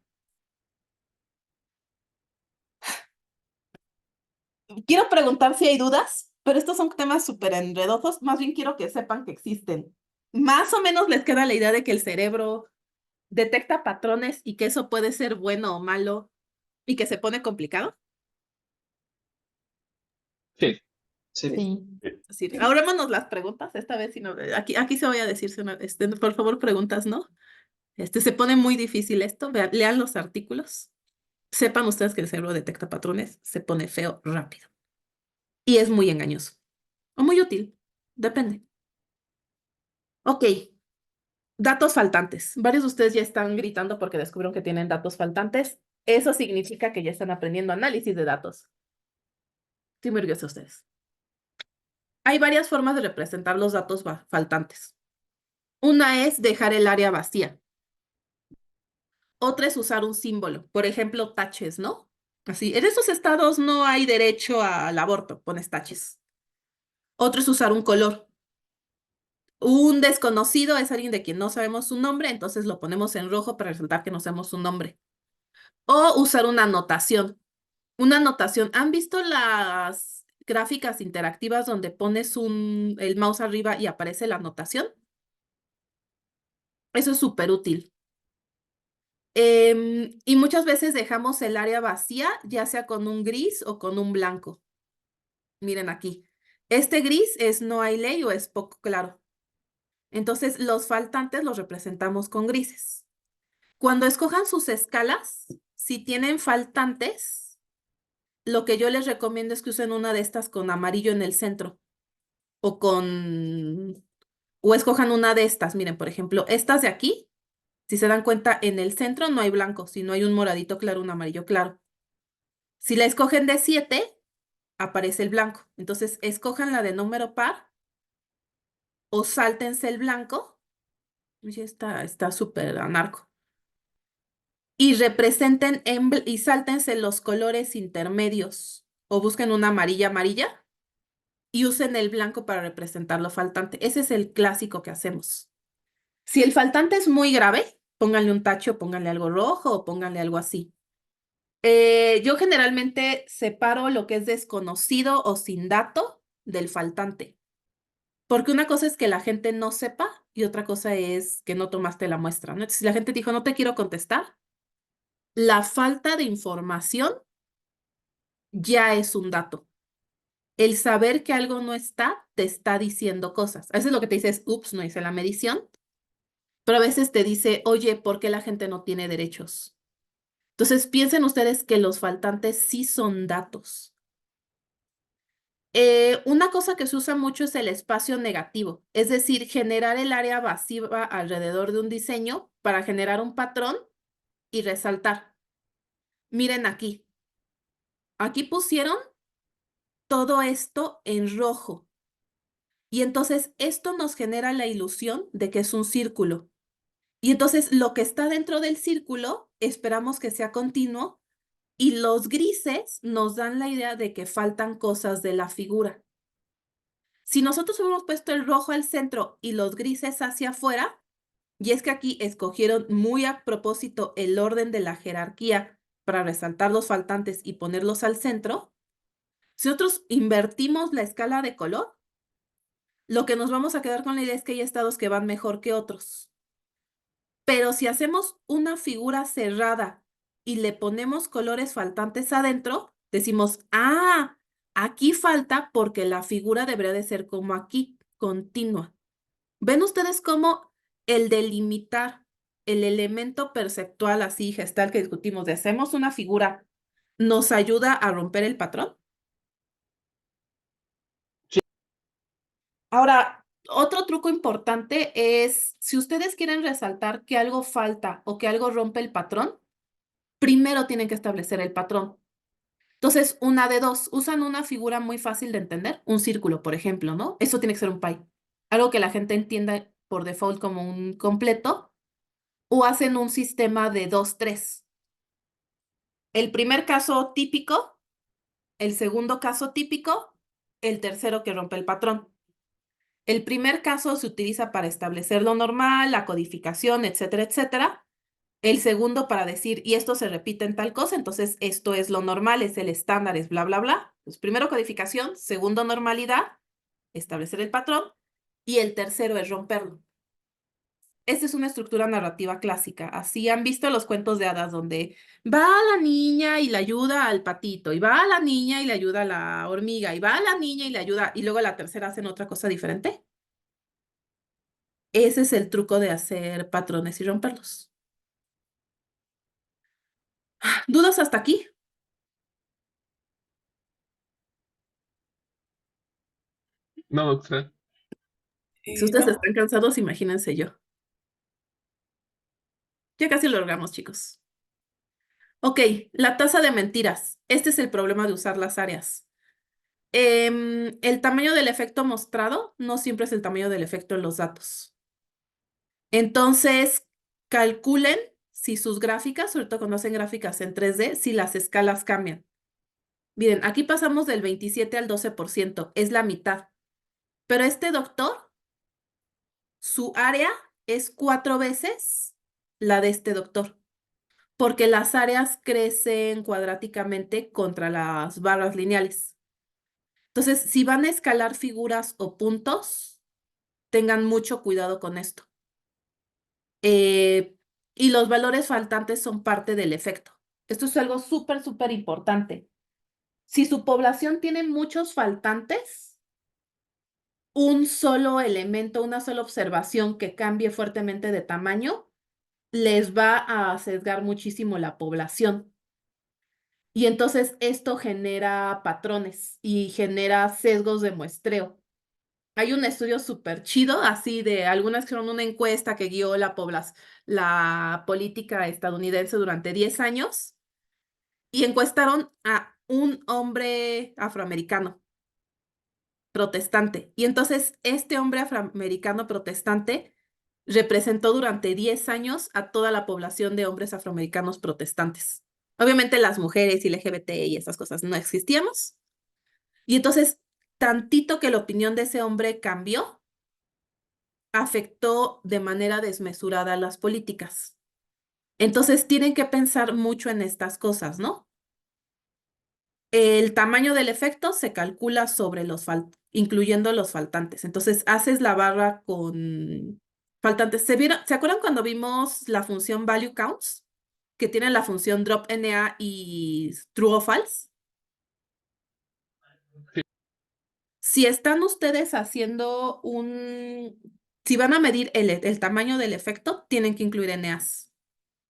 Quiero preguntar si hay dudas, pero estos son temas súper enredosos. Más bien quiero que sepan que existen. Más o menos les queda la idea de que el cerebro detecta patrones y que eso puede ser bueno o malo y que se pone complicado. Sí. Sí. Sí. Abrámonos las preguntas. Esta vez, si no, aquí se voy a decir, por favor, preguntas, ¿no? Se pone muy difícil esto. Lean los artículos. Sepan ustedes que el cerebro detecta patrones, se pone feo rápido. Y es muy engañoso. O muy útil. Depende. Ok. Datos faltantes. Varios de ustedes ya están gritando porque descubrieron que tienen datos faltantes. Eso significa que ya están aprendiendo análisis de datos. Estoy muy orgullosa de ustedes. Hay varias formas de representar los datos faltantes. Una es dejar el área vacía. Otra es usar un símbolo. Por ejemplo, taches, ¿no? Así, en esos estados no hay derecho al aborto, pones taches. Otro es usar un color. Un desconocido es alguien de quien no sabemos su nombre, entonces lo ponemos en rojo para resaltar que no sabemos su nombre. O usar una anotación. Una anotación. ¿Han visto las gráficas interactivas donde pones el mouse arriba y aparece la anotación? Eso es súper útil. Y muchas veces dejamos el área vacía, ya sea con un gris o con un blanco. Miren aquí. Este gris es no hay ley o es poco claro. Entonces, los faltantes los representamos con grises. Cuando escojan sus escalas, si tienen faltantes, lo que yo les recomiendo es que usen una de estas con amarillo en el centro. O escojan una de estas. Miren, por ejemplo, estas de aquí. Si se dan cuenta, en el centro no hay blanco, sino hay un moradito claro, un amarillo claro. Si la escogen de 7, aparece el blanco. Entonces, escojan la de número par o sáltense el blanco. Oye, está súper anarco. Y representen y sáltense los colores intermedios. O busquen una amarilla y usen el blanco para representar lo faltante. Ese es el clásico que hacemos. Si el faltante es muy grave, pónganle un tacho, pónganle algo rojo o pónganle algo así. Yo generalmente separo lo que es desconocido o sin dato del faltante. Porque una cosa es que la gente no sepa y otra cosa es que no tomaste la muestra, ¿no? Entonces, si la gente dijo, no te quiero contestar, la falta de información ya es un dato. El saber que algo no está, te está diciendo cosas. A veces lo que te dice es, ups, no hice la medición. Pero a veces te dice, oye, ¿por qué la gente no tiene derechos? Entonces, piensen ustedes que los faltantes sí son datos. Una cosa que se usa mucho es el espacio negativo, es decir, generar el área vacía alrededor de un diseño para generar un patrón y resaltar. Miren aquí. Aquí pusieron todo esto en rojo. Y entonces esto nos genera la ilusión de que es un círculo. Y entonces lo que está dentro del círculo esperamos que sea continuo y los grises nos dan la idea de que faltan cosas de la figura. Si nosotros hubiéramos puesto el rojo al centro y los grises hacia afuera, y es que aquí escogieron muy a propósito el orden de la jerarquía para resaltar los faltantes y ponerlos al centro, si nosotros invertimos la escala de color, lo que nos vamos a quedar con la idea es que hay estados que van mejor que otros. Pero si hacemos una figura cerrada y le ponemos colores faltantes adentro, decimos, aquí falta porque la figura debería de ser como aquí, continua. ¿Ven ustedes cómo el delimitar el elemento perceptual así gestal que discutimos de hacemos una figura nos ayuda a romper el patrón? Ahora, otro truco importante es, si ustedes quieren resaltar que algo falta o que algo rompe el patrón, primero tienen que establecer el patrón. Entonces, una de dos, usan una figura muy fácil de entender, un círculo, por ejemplo, ¿no? Eso tiene que ser un pie. Algo que la gente entienda por default como un completo, o hacen un sistema de 2, 3. El primer caso típico, el segundo caso típico, el tercero que rompe el patrón. El primer caso se utiliza para establecer lo normal, la codificación, etcétera, etcétera. El segundo para decir, y esto se repite en tal cosa, entonces esto es lo normal, es el estándar, es bla, bla, bla. Pues primero codificación, segundo normalidad, establecer el patrón, y el tercero es romperlo. Esta es una estructura narrativa clásica. Así han visto los cuentos de hadas donde va la niña y le ayuda al patito, y va la niña y le ayuda a la hormiga, y va la niña y le ayuda, y luego la tercera hacen otra cosa diferente. Ese es el truco de hacer patrones y romperlos. ¿Dudas hasta aquí? No, doctora. Si ustedes No. están cansados, imagínense yo. Ya casi lo logramos, chicos. Ok, la tasa de mentiras. Este es el problema de usar las áreas. El tamaño del efecto mostrado no siempre es el tamaño del efecto en los datos. Entonces, calculen si sus gráficas, sobre todo cuando hacen gráficas en 3D, si las escalas cambian. Miren, aquí pasamos del 27 al 12%, es la mitad. Pero este doctor, su área es 4 veces la de este doctor, porque las áreas crecen cuadráticamente contra las barras lineales. Entonces, si van a escalar figuras o puntos, tengan mucho cuidado con esto. Eh, y los valores faltantes son parte del efecto. Esto es algo súper, súper importante. Si su población tiene muchos faltantes, un solo elemento, una sola observación que cambie fuertemente de tamaño, les va a sesgar muchísimo la población. Y entonces esto genera patrones y genera sesgos de muestreo. Hay un estudio súper chido, así de algunas que son una encuesta que guió la política estadounidense durante 10 años y encuestaron a un hombre afroamericano protestante. Y entonces este hombre afroamericano protestante representó durante 10 años a toda la población de hombres afroamericanos protestantes. Obviamente las mujeres y LGBT y esas cosas no existíamos. Y entonces, tantito que la opinión de ese hombre cambió, afectó de manera desmesurada las políticas. Entonces, tienen que pensar mucho en estas cosas, ¿no? El tamaño del efecto se calcula sobre incluyendo los faltantes. Entonces, haces la barra con faltantes. ¿Se acuerdan cuando vimos la función value counts? Que tiene la función drop NA y true o false. Si están ustedes haciendo si van a medir el tamaño del efecto, tienen que incluir NAs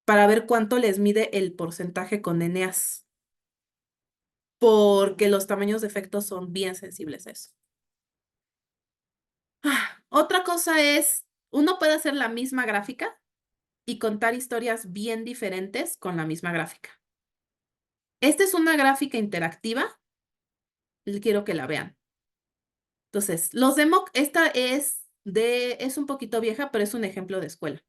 para ver cuánto les mide el porcentaje con NAs. Porque los tamaños de efectos son bien sensibles a eso. Otra cosa es, uno puede hacer la misma gráfica y contar historias bien diferentes con la misma gráfica. Esta es una gráfica interactiva. Quiero que la vean. Entonces, esta es un poquito vieja, pero es un ejemplo de escuela.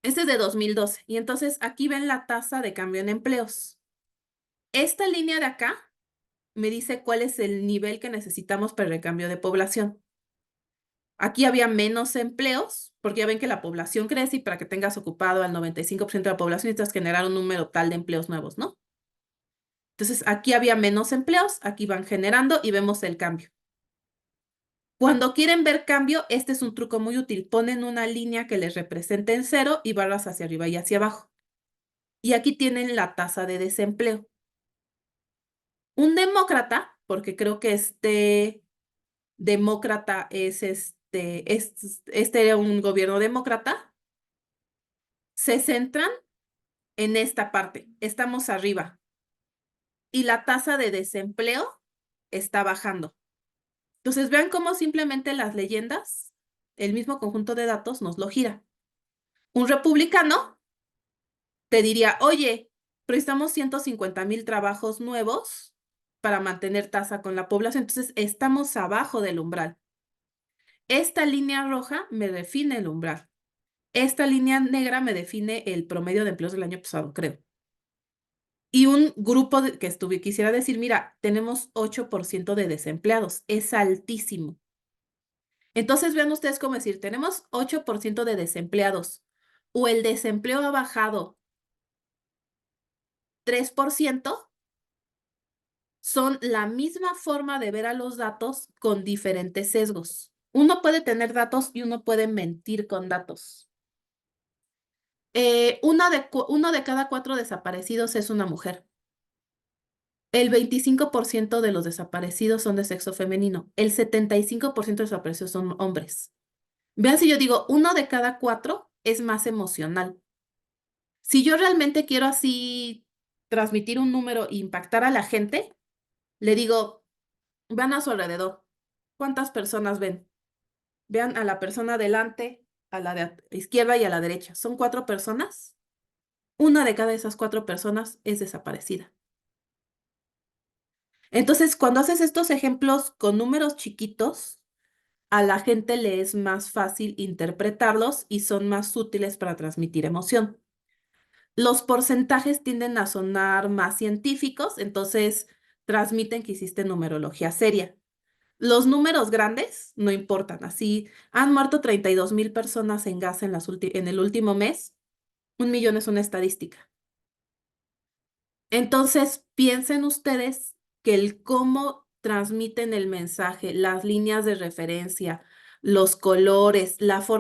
Este es de 2012. Y entonces aquí ven la tasa de cambio en empleos. Esta línea de acá me dice cuál es el nivel que necesitamos para el cambio de población. Aquí había menos empleos, porque ya ven que la población crece y para que tengas ocupado al 95% de la población necesitas generar un número tal de empleos nuevos, ¿no? Entonces aquí había menos empleos, aquí van generando y vemos el cambio. Cuando quieren ver cambio, este es un truco muy útil. Ponen una línea que les represente en 0 y barras hacia arriba y hacia abajo. Y aquí tienen la tasa de desempleo. Un demócrata, porque creo que este demócrata este era un gobierno demócrata, se centran en esta parte. Estamos arriba. Y la tasa de desempleo está bajando. Entonces vean cómo simplemente las leyendas, el mismo conjunto de datos nos lo gira. Un republicano te diría, oye, prestamos 150,000 trabajos nuevos para mantener tasa con la población, entonces estamos abajo del umbral. Esta línea roja me define el umbral. Esta línea negra me define el promedio de empleos del año pasado, creo. Y un grupo quisiera decir, mira, tenemos 8% de desempleados, es altísimo. Entonces vean ustedes cómo decir, tenemos 8% de desempleados o el desempleo ha bajado 3%, son la misma forma de ver a los datos con diferentes sesgos. Uno puede tener datos y uno puede mentir con datos. Uno de cada 4 desaparecidos es una mujer. El 25% de los desaparecidos son de sexo femenino. El 75% de desaparecidos son hombres. Vean si yo digo, uno de cada 4 es más emocional. Si yo realmente quiero así transmitir un número e impactar a la gente, le digo, vean a su alrededor. ¿Cuántas personas ven? Vean a la persona delante, a la de izquierda y a la derecha. ¿Son 4 personas? Una de cada esas 4 personas es desaparecida. Entonces, cuando haces estos ejemplos con números chiquitos, a la gente le es más fácil interpretarlos y son más útiles para transmitir emoción. Los porcentajes tienden a sonar más científicos, entonces transmiten que hiciste numerología seria. Los números grandes no importan, así han muerto 32,000 personas en Gaza en el último mes, 1,000,000 es una estadística. Entonces, piensen ustedes que el cómo transmiten el mensaje, las líneas de referencia, los colores,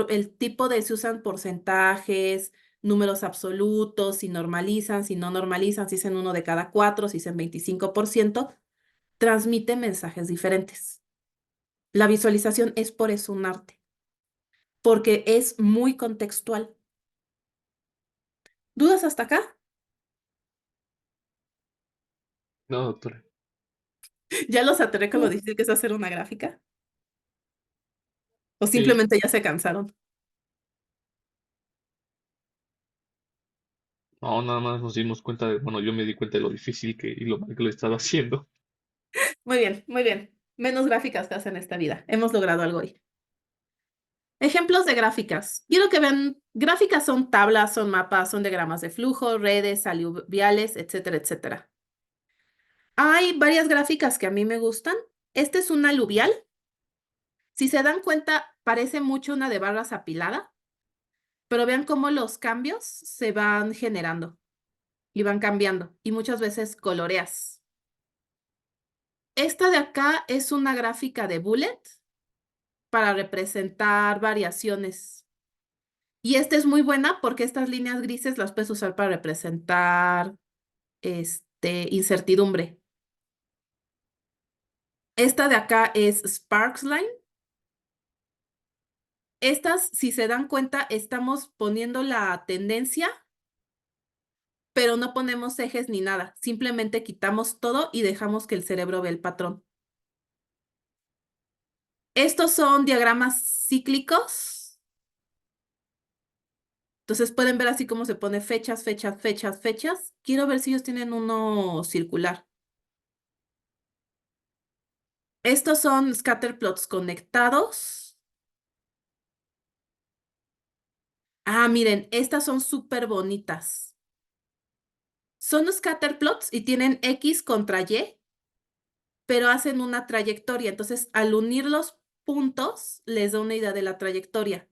el tipo de si usan porcentajes, números absolutos, si normalizan, si no normalizan, si dicen uno de cada 4, si dicen 25%, transmite mensajes diferentes. La visualización es por eso un arte, porque es muy contextual. ¿Dudas hasta acá? No, doctora. ¿Ya los aterré con lo difícil que es hacer una gráfica? ¿O Sí. simplemente ya se cansaron? No, nada más nos dimos cuenta de, bueno, yo me di cuenta de lo difícil y lo mal que lo estaba haciendo. Muy bien, muy bien. Menos gráficas que hacen esta vida. Hemos logrado algo hoy. Ejemplos de gráficas. Quiero que vean, gráficas son tablas, son mapas, son diagramas de flujo, redes, aluviales, etcétera, etcétera. Hay varias gráficas que a mí me gustan. Este es un aluvial. Si se dan cuenta, parece mucho una de barras apilada, pero vean cómo los cambios se van generando y van cambiando y muchas veces coloreas. Esta de acá es una gráfica de bullet para representar variaciones. Y esta es muy buena porque estas líneas grises las puedes usar para representar incertidumbre. Esta de acá es Sparks Line. Estas, si se dan cuenta, estamos poniendo la tendencia, pero no ponemos ejes ni nada. Simplemente quitamos todo y dejamos que el cerebro vea el patrón. Estos son diagramas cíclicos. Entonces pueden ver así cómo se pone fechas, fechas, fechas, fechas. Quiero ver si ellos tienen uno circular. Estos son scatter plots conectados. Ah, miren, estas son súper bonitas. Son scatter plots y tienen X contra Y, pero hacen una trayectoria. Entonces, al unir los puntos, les da una idea de la trayectoria.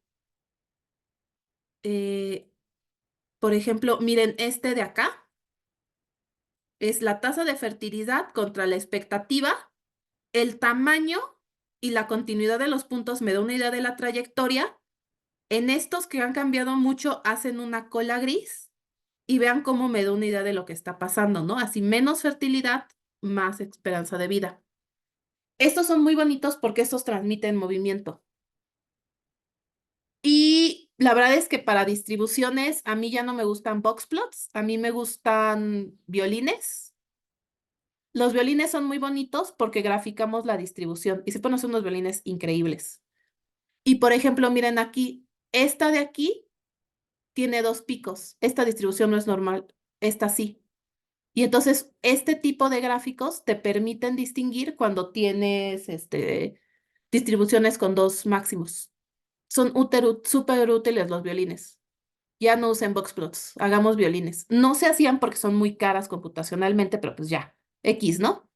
Por ejemplo, miren, este de acá es la tasa de fertilidad contra la expectativa, el tamaño y la continuidad de los puntos me da una idea de la trayectoria. En estos que han cambiado mucho, hacen una cola gris y vean cómo me da una idea de lo que está pasando, ¿no? Así menos fertilidad, más esperanza de vida. Estos son muy bonitos porque estos transmiten movimiento. Y la verdad es que para distribuciones, a mí ya no me gustan box plots, a mí me gustan violines. Los violines son muy bonitos porque graficamos la distribución y se pueden hacer unos violines increíbles. Y por ejemplo, miren aquí, esta de aquí tiene 2 picos. Esta distribución no es normal, esta sí. Y entonces, este tipo de gráficos te permiten distinguir cuando tienes distribuciones con 2 máximos. Son súper útiles los violines. Ya no usen boxplots, hagamos violines. No se hacían porque son muy caras computacionalmente, pero pues ya, X, ¿no?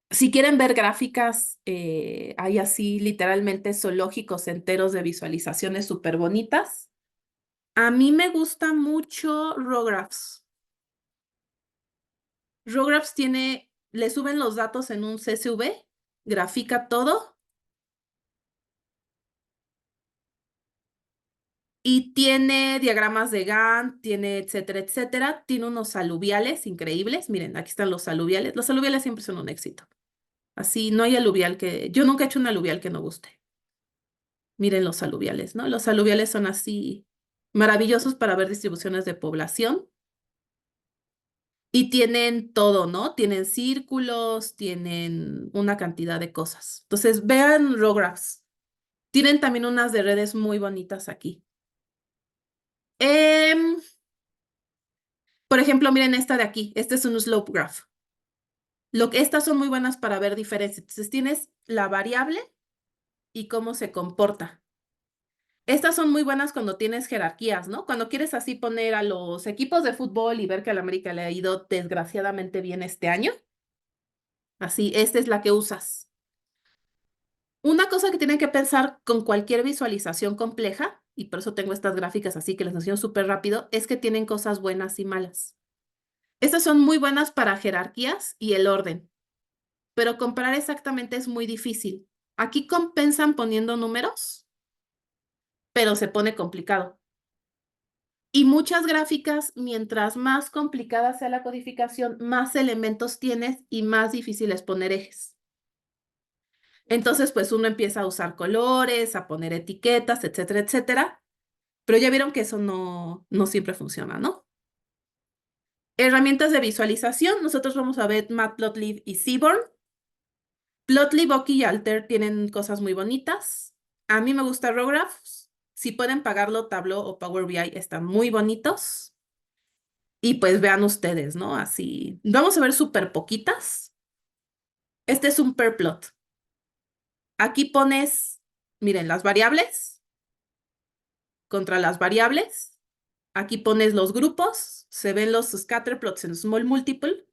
Si quieren ver gráficas, hay así literalmente zoológicos enteros de visualizaciones súper bonitas. A mí me gusta mucho Rographs. Rographs le suben los datos en un CSV, grafica todo y tiene diagramas de Gantt, tiene etcétera, etcétera. Tiene unos aluviales increíbles. Miren, aquí están los aluviales. Los aluviales siempre son un éxito. Así, no hay aluvial yo nunca he hecho un aluvial que no guste. Miren los aluviales, ¿no? Los aluviales son así maravillosos para ver distribuciones de población. Y tienen todo, ¿no? Tienen círculos, tienen una cantidad de cosas. Entonces, vean Rographs. Tienen también unas de redes muy bonitas aquí. Em, por ejemplo, miren esta de aquí. Este es un slope graph. Estas son muy buenas para ver diferencias. Entonces, tienes la variable y cómo se comporta. Estas son muy buenas cuando tienes jerarquías, ¿no? Cuando quieres así poner a los equipos de fútbol y ver que al América le ha ido desgraciadamente bien este año. Así, esta es la que usas. Una cosa que tienen que pensar con cualquier visualización compleja, y por eso tengo estas gráficas así que les enseño súper rápido, es que tienen cosas buenas y malas. Estas son muy buenas para jerarquías y el orden, pero comparar exactamente es muy difícil. Aquí compensan poniendo números, pero se pone complicado. Y muchas gráficas, mientras más complicada sea la codificación, más elementos tienes y más difícil es poner ejes. Entonces, pues uno empieza a usar colores, a poner etiquetas, etcétera, etcétera. Pero ya vieron que eso no siempre funciona, ¿no? Herramientas de visualización. Nosotros vamos a ver Matplotlib y Seaborn. Plotly, Bucky y Alter tienen cosas muy bonitas. A mí me gusta Rographs. Si pueden pagarlo, Tableau o Power BI están muy bonitos. Y pues vean ustedes, ¿no? Así. Vamos a ver súper poquitas. Este es un per plot. Aquí pones, miren, las variables contra las variables. Aquí pones los grupos. Se ven los scatter plots en small multiple.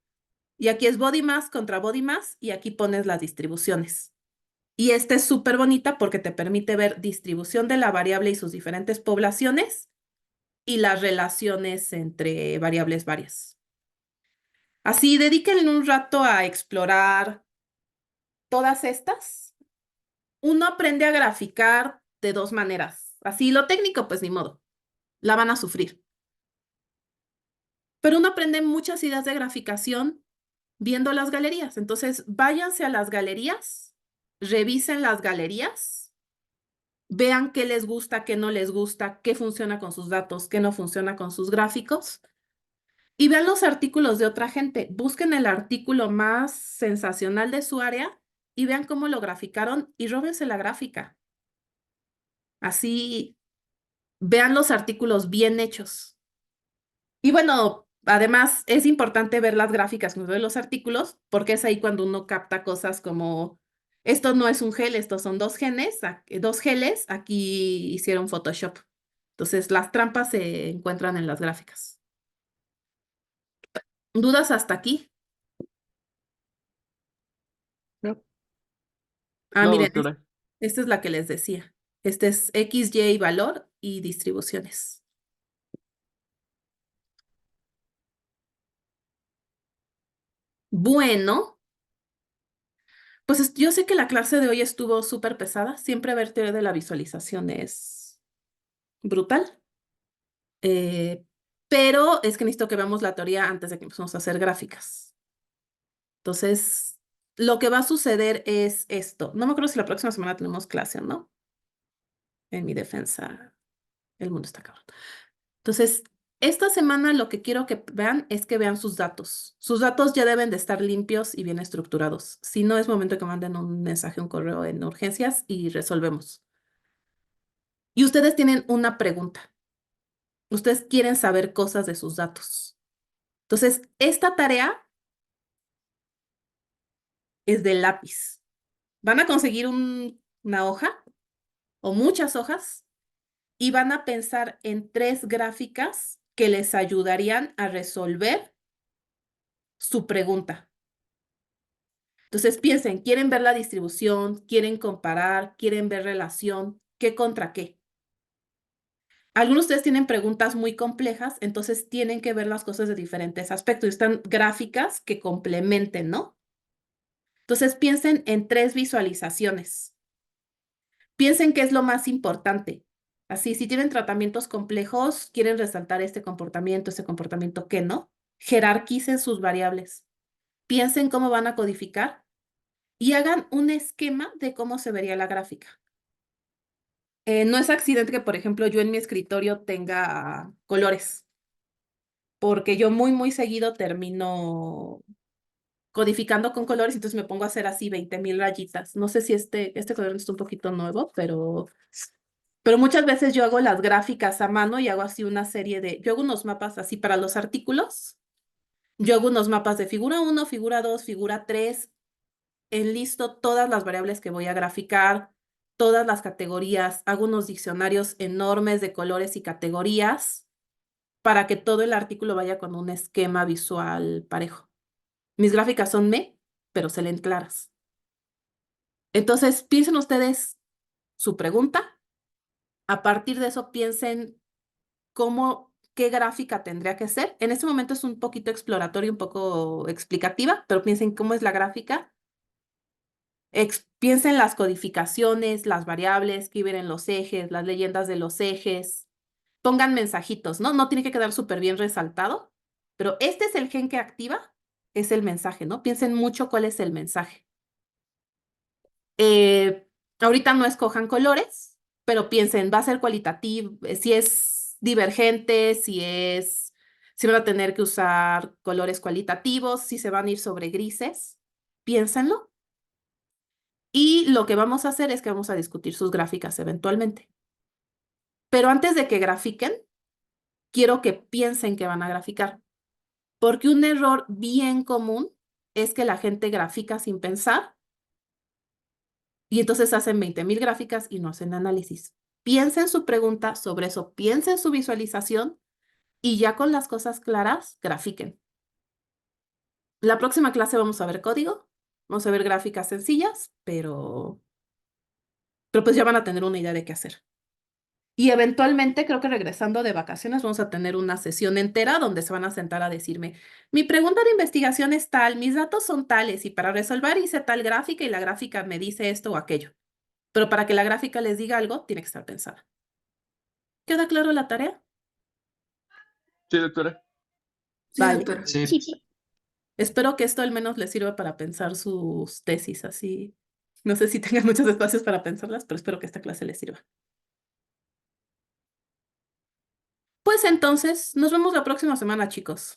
Y aquí es body mass contra body mass. Y aquí pones las distribuciones. Y esta es súper bonita porque te permite ver distribución de la variable y sus diferentes poblaciones y las relaciones entre variables varias. Así, dedíquenle un rato a explorar todas estas. Uno aprende a graficar de 2 maneras. Así, lo técnico, pues ni modo. La van a sufrir. Pero uno aprende muchas ideas de graficación viendo las galerías. Entonces, váyanse a las galerías, revisen las galerías. Vean qué les gusta, qué no les gusta, qué funciona con sus datos, qué no funciona con sus gráficos. Y vean los artículos de otra gente. Busquen el artículo más sensacional de su área y vean cómo lo graficaron y róbense la gráfica. Así, vean los artículos bien hechos. Y bueno, además es importante ver las gráficas de los artículos porque es ahí cuando uno capta cosas como esto no es un gel, estos son 2 geles, aquí hicieron Photoshop. Entonces las trampas se encuentran en las gráficas. ¿Dudas hasta aquí? No. No, Miren, doctora. esta es la que les decía. Este es X, Y, valor y distribuciones. Bueno, pues yo sé que la clase de hoy estuvo súper pesada. Siempre ver teoría de la visualización es brutal. Pero es que necesito que veamos la teoría antes de que empecemos a hacer gráficas. Entonces, lo que va a suceder es esto. No me acuerdo si la próxima semana tenemos clase o no. En mi defensa, el mundo está cabrón. Entonces, Esta semana lo que quiero que vean es que vean sus datos. Sus datos ya deben de estar limpios y bien estructurados. Si no, es momento que manden un mensaje, un correo en urgencias y resolvemos. Y ustedes tienen una pregunta. Ustedes quieren saber cosas de sus datos. Entonces, esta tarea es de lápiz. Van a conseguir una hoja o muchas hojas y van a pensar en 3 gráficas que les ayudarían a resolver su pregunta. Entonces piensen, ¿quieren ver la distribución? ¿Quieren comparar? ¿Quieren ver relación? ¿Qué contra qué? Algunos de ustedes tienen preguntas muy complejas, entonces tienen que ver las cosas de diferentes aspectos. Y están gráficas que complementen, ¿no? Entonces piensen en 3 visualizaciones. Piensen qué es lo más importante. Así, si tienen tratamientos complejos, quieren resaltar este comportamiento, ¿qué no? Jerarquicen sus variables. Piensen cómo van a codificar y hagan un esquema de cómo se vería la gráfica. No es accidente que, por ejemplo, yo en mi escritorio tenga colores, porque yo muy seguido termino codificando con colores, entonces me pongo a hacer así 20,000 rayitas. No sé si este color está un poquito nuevo, pero muchas veces yo hago las gráficas a mano y hago así una serie yo hago unos mapas así para los artículos. Yo hago unos mapas de figura 1, figura 2, figura 3. Enlisto todas las variables que voy a graficar, todas las categorías, hago unos diccionarios enormes de colores y categorías para que todo el artículo vaya con un esquema visual parejo. Mis gráficas son pero se leen claras. Entonces, piensen ustedes su pregunta. A partir de eso, piensen qué gráfica tendría que ser. En este momento es un poquito exploratorio, un poco explicativa, pero piensen cómo es la gráfica. Piensen las codificaciones, las variables, que en los ejes, las leyendas de los ejes. Pongan mensajitos, ¿no? No tiene que quedar súper bien resaltado, pero este es el gen que activa, es el mensaje, ¿no? Piensen mucho cuál es el mensaje. Ahorita no escojan colores, pero piensen, va a ser cualitativo, si es divergente, si van a tener que usar colores cualitativos, si se van a ir sobre grises, piénsenlo. Y lo que vamos a hacer es que vamos a discutir sus gráficas eventualmente. Pero antes de que grafiquen, quiero que piensen que van a graficar. Porque un error bien común es que la gente grafica sin pensar y entonces hacen 20,000 gráficas y no hacen análisis. Piensen su pregunta sobre eso, piensen su visualización y ya con las cosas claras, grafiquen. La próxima clase vamos a ver código, vamos a ver gráficas sencillas, pero pues ya van a tener una idea de qué hacer. Y eventualmente, creo que regresando de vacaciones, vamos a tener una sesión entera donde se van a sentar a decirme, mi pregunta de investigación es tal, mis datos son tales, y para resolver hice tal gráfica y la gráfica me dice esto o aquello. Pero para que la gráfica les diga algo, tiene que estar pensada. ¿Queda claro la tarea? Sí, doctora. Sí, Vale. doctora. Sí, Sí. Espero que esto al menos les sirva para pensar sus tesis así. No sé si tengan muchos espacios para pensarlas, pero espero que esta clase les sirva. Pues entonces, nos vemos la próxima semana, chicos.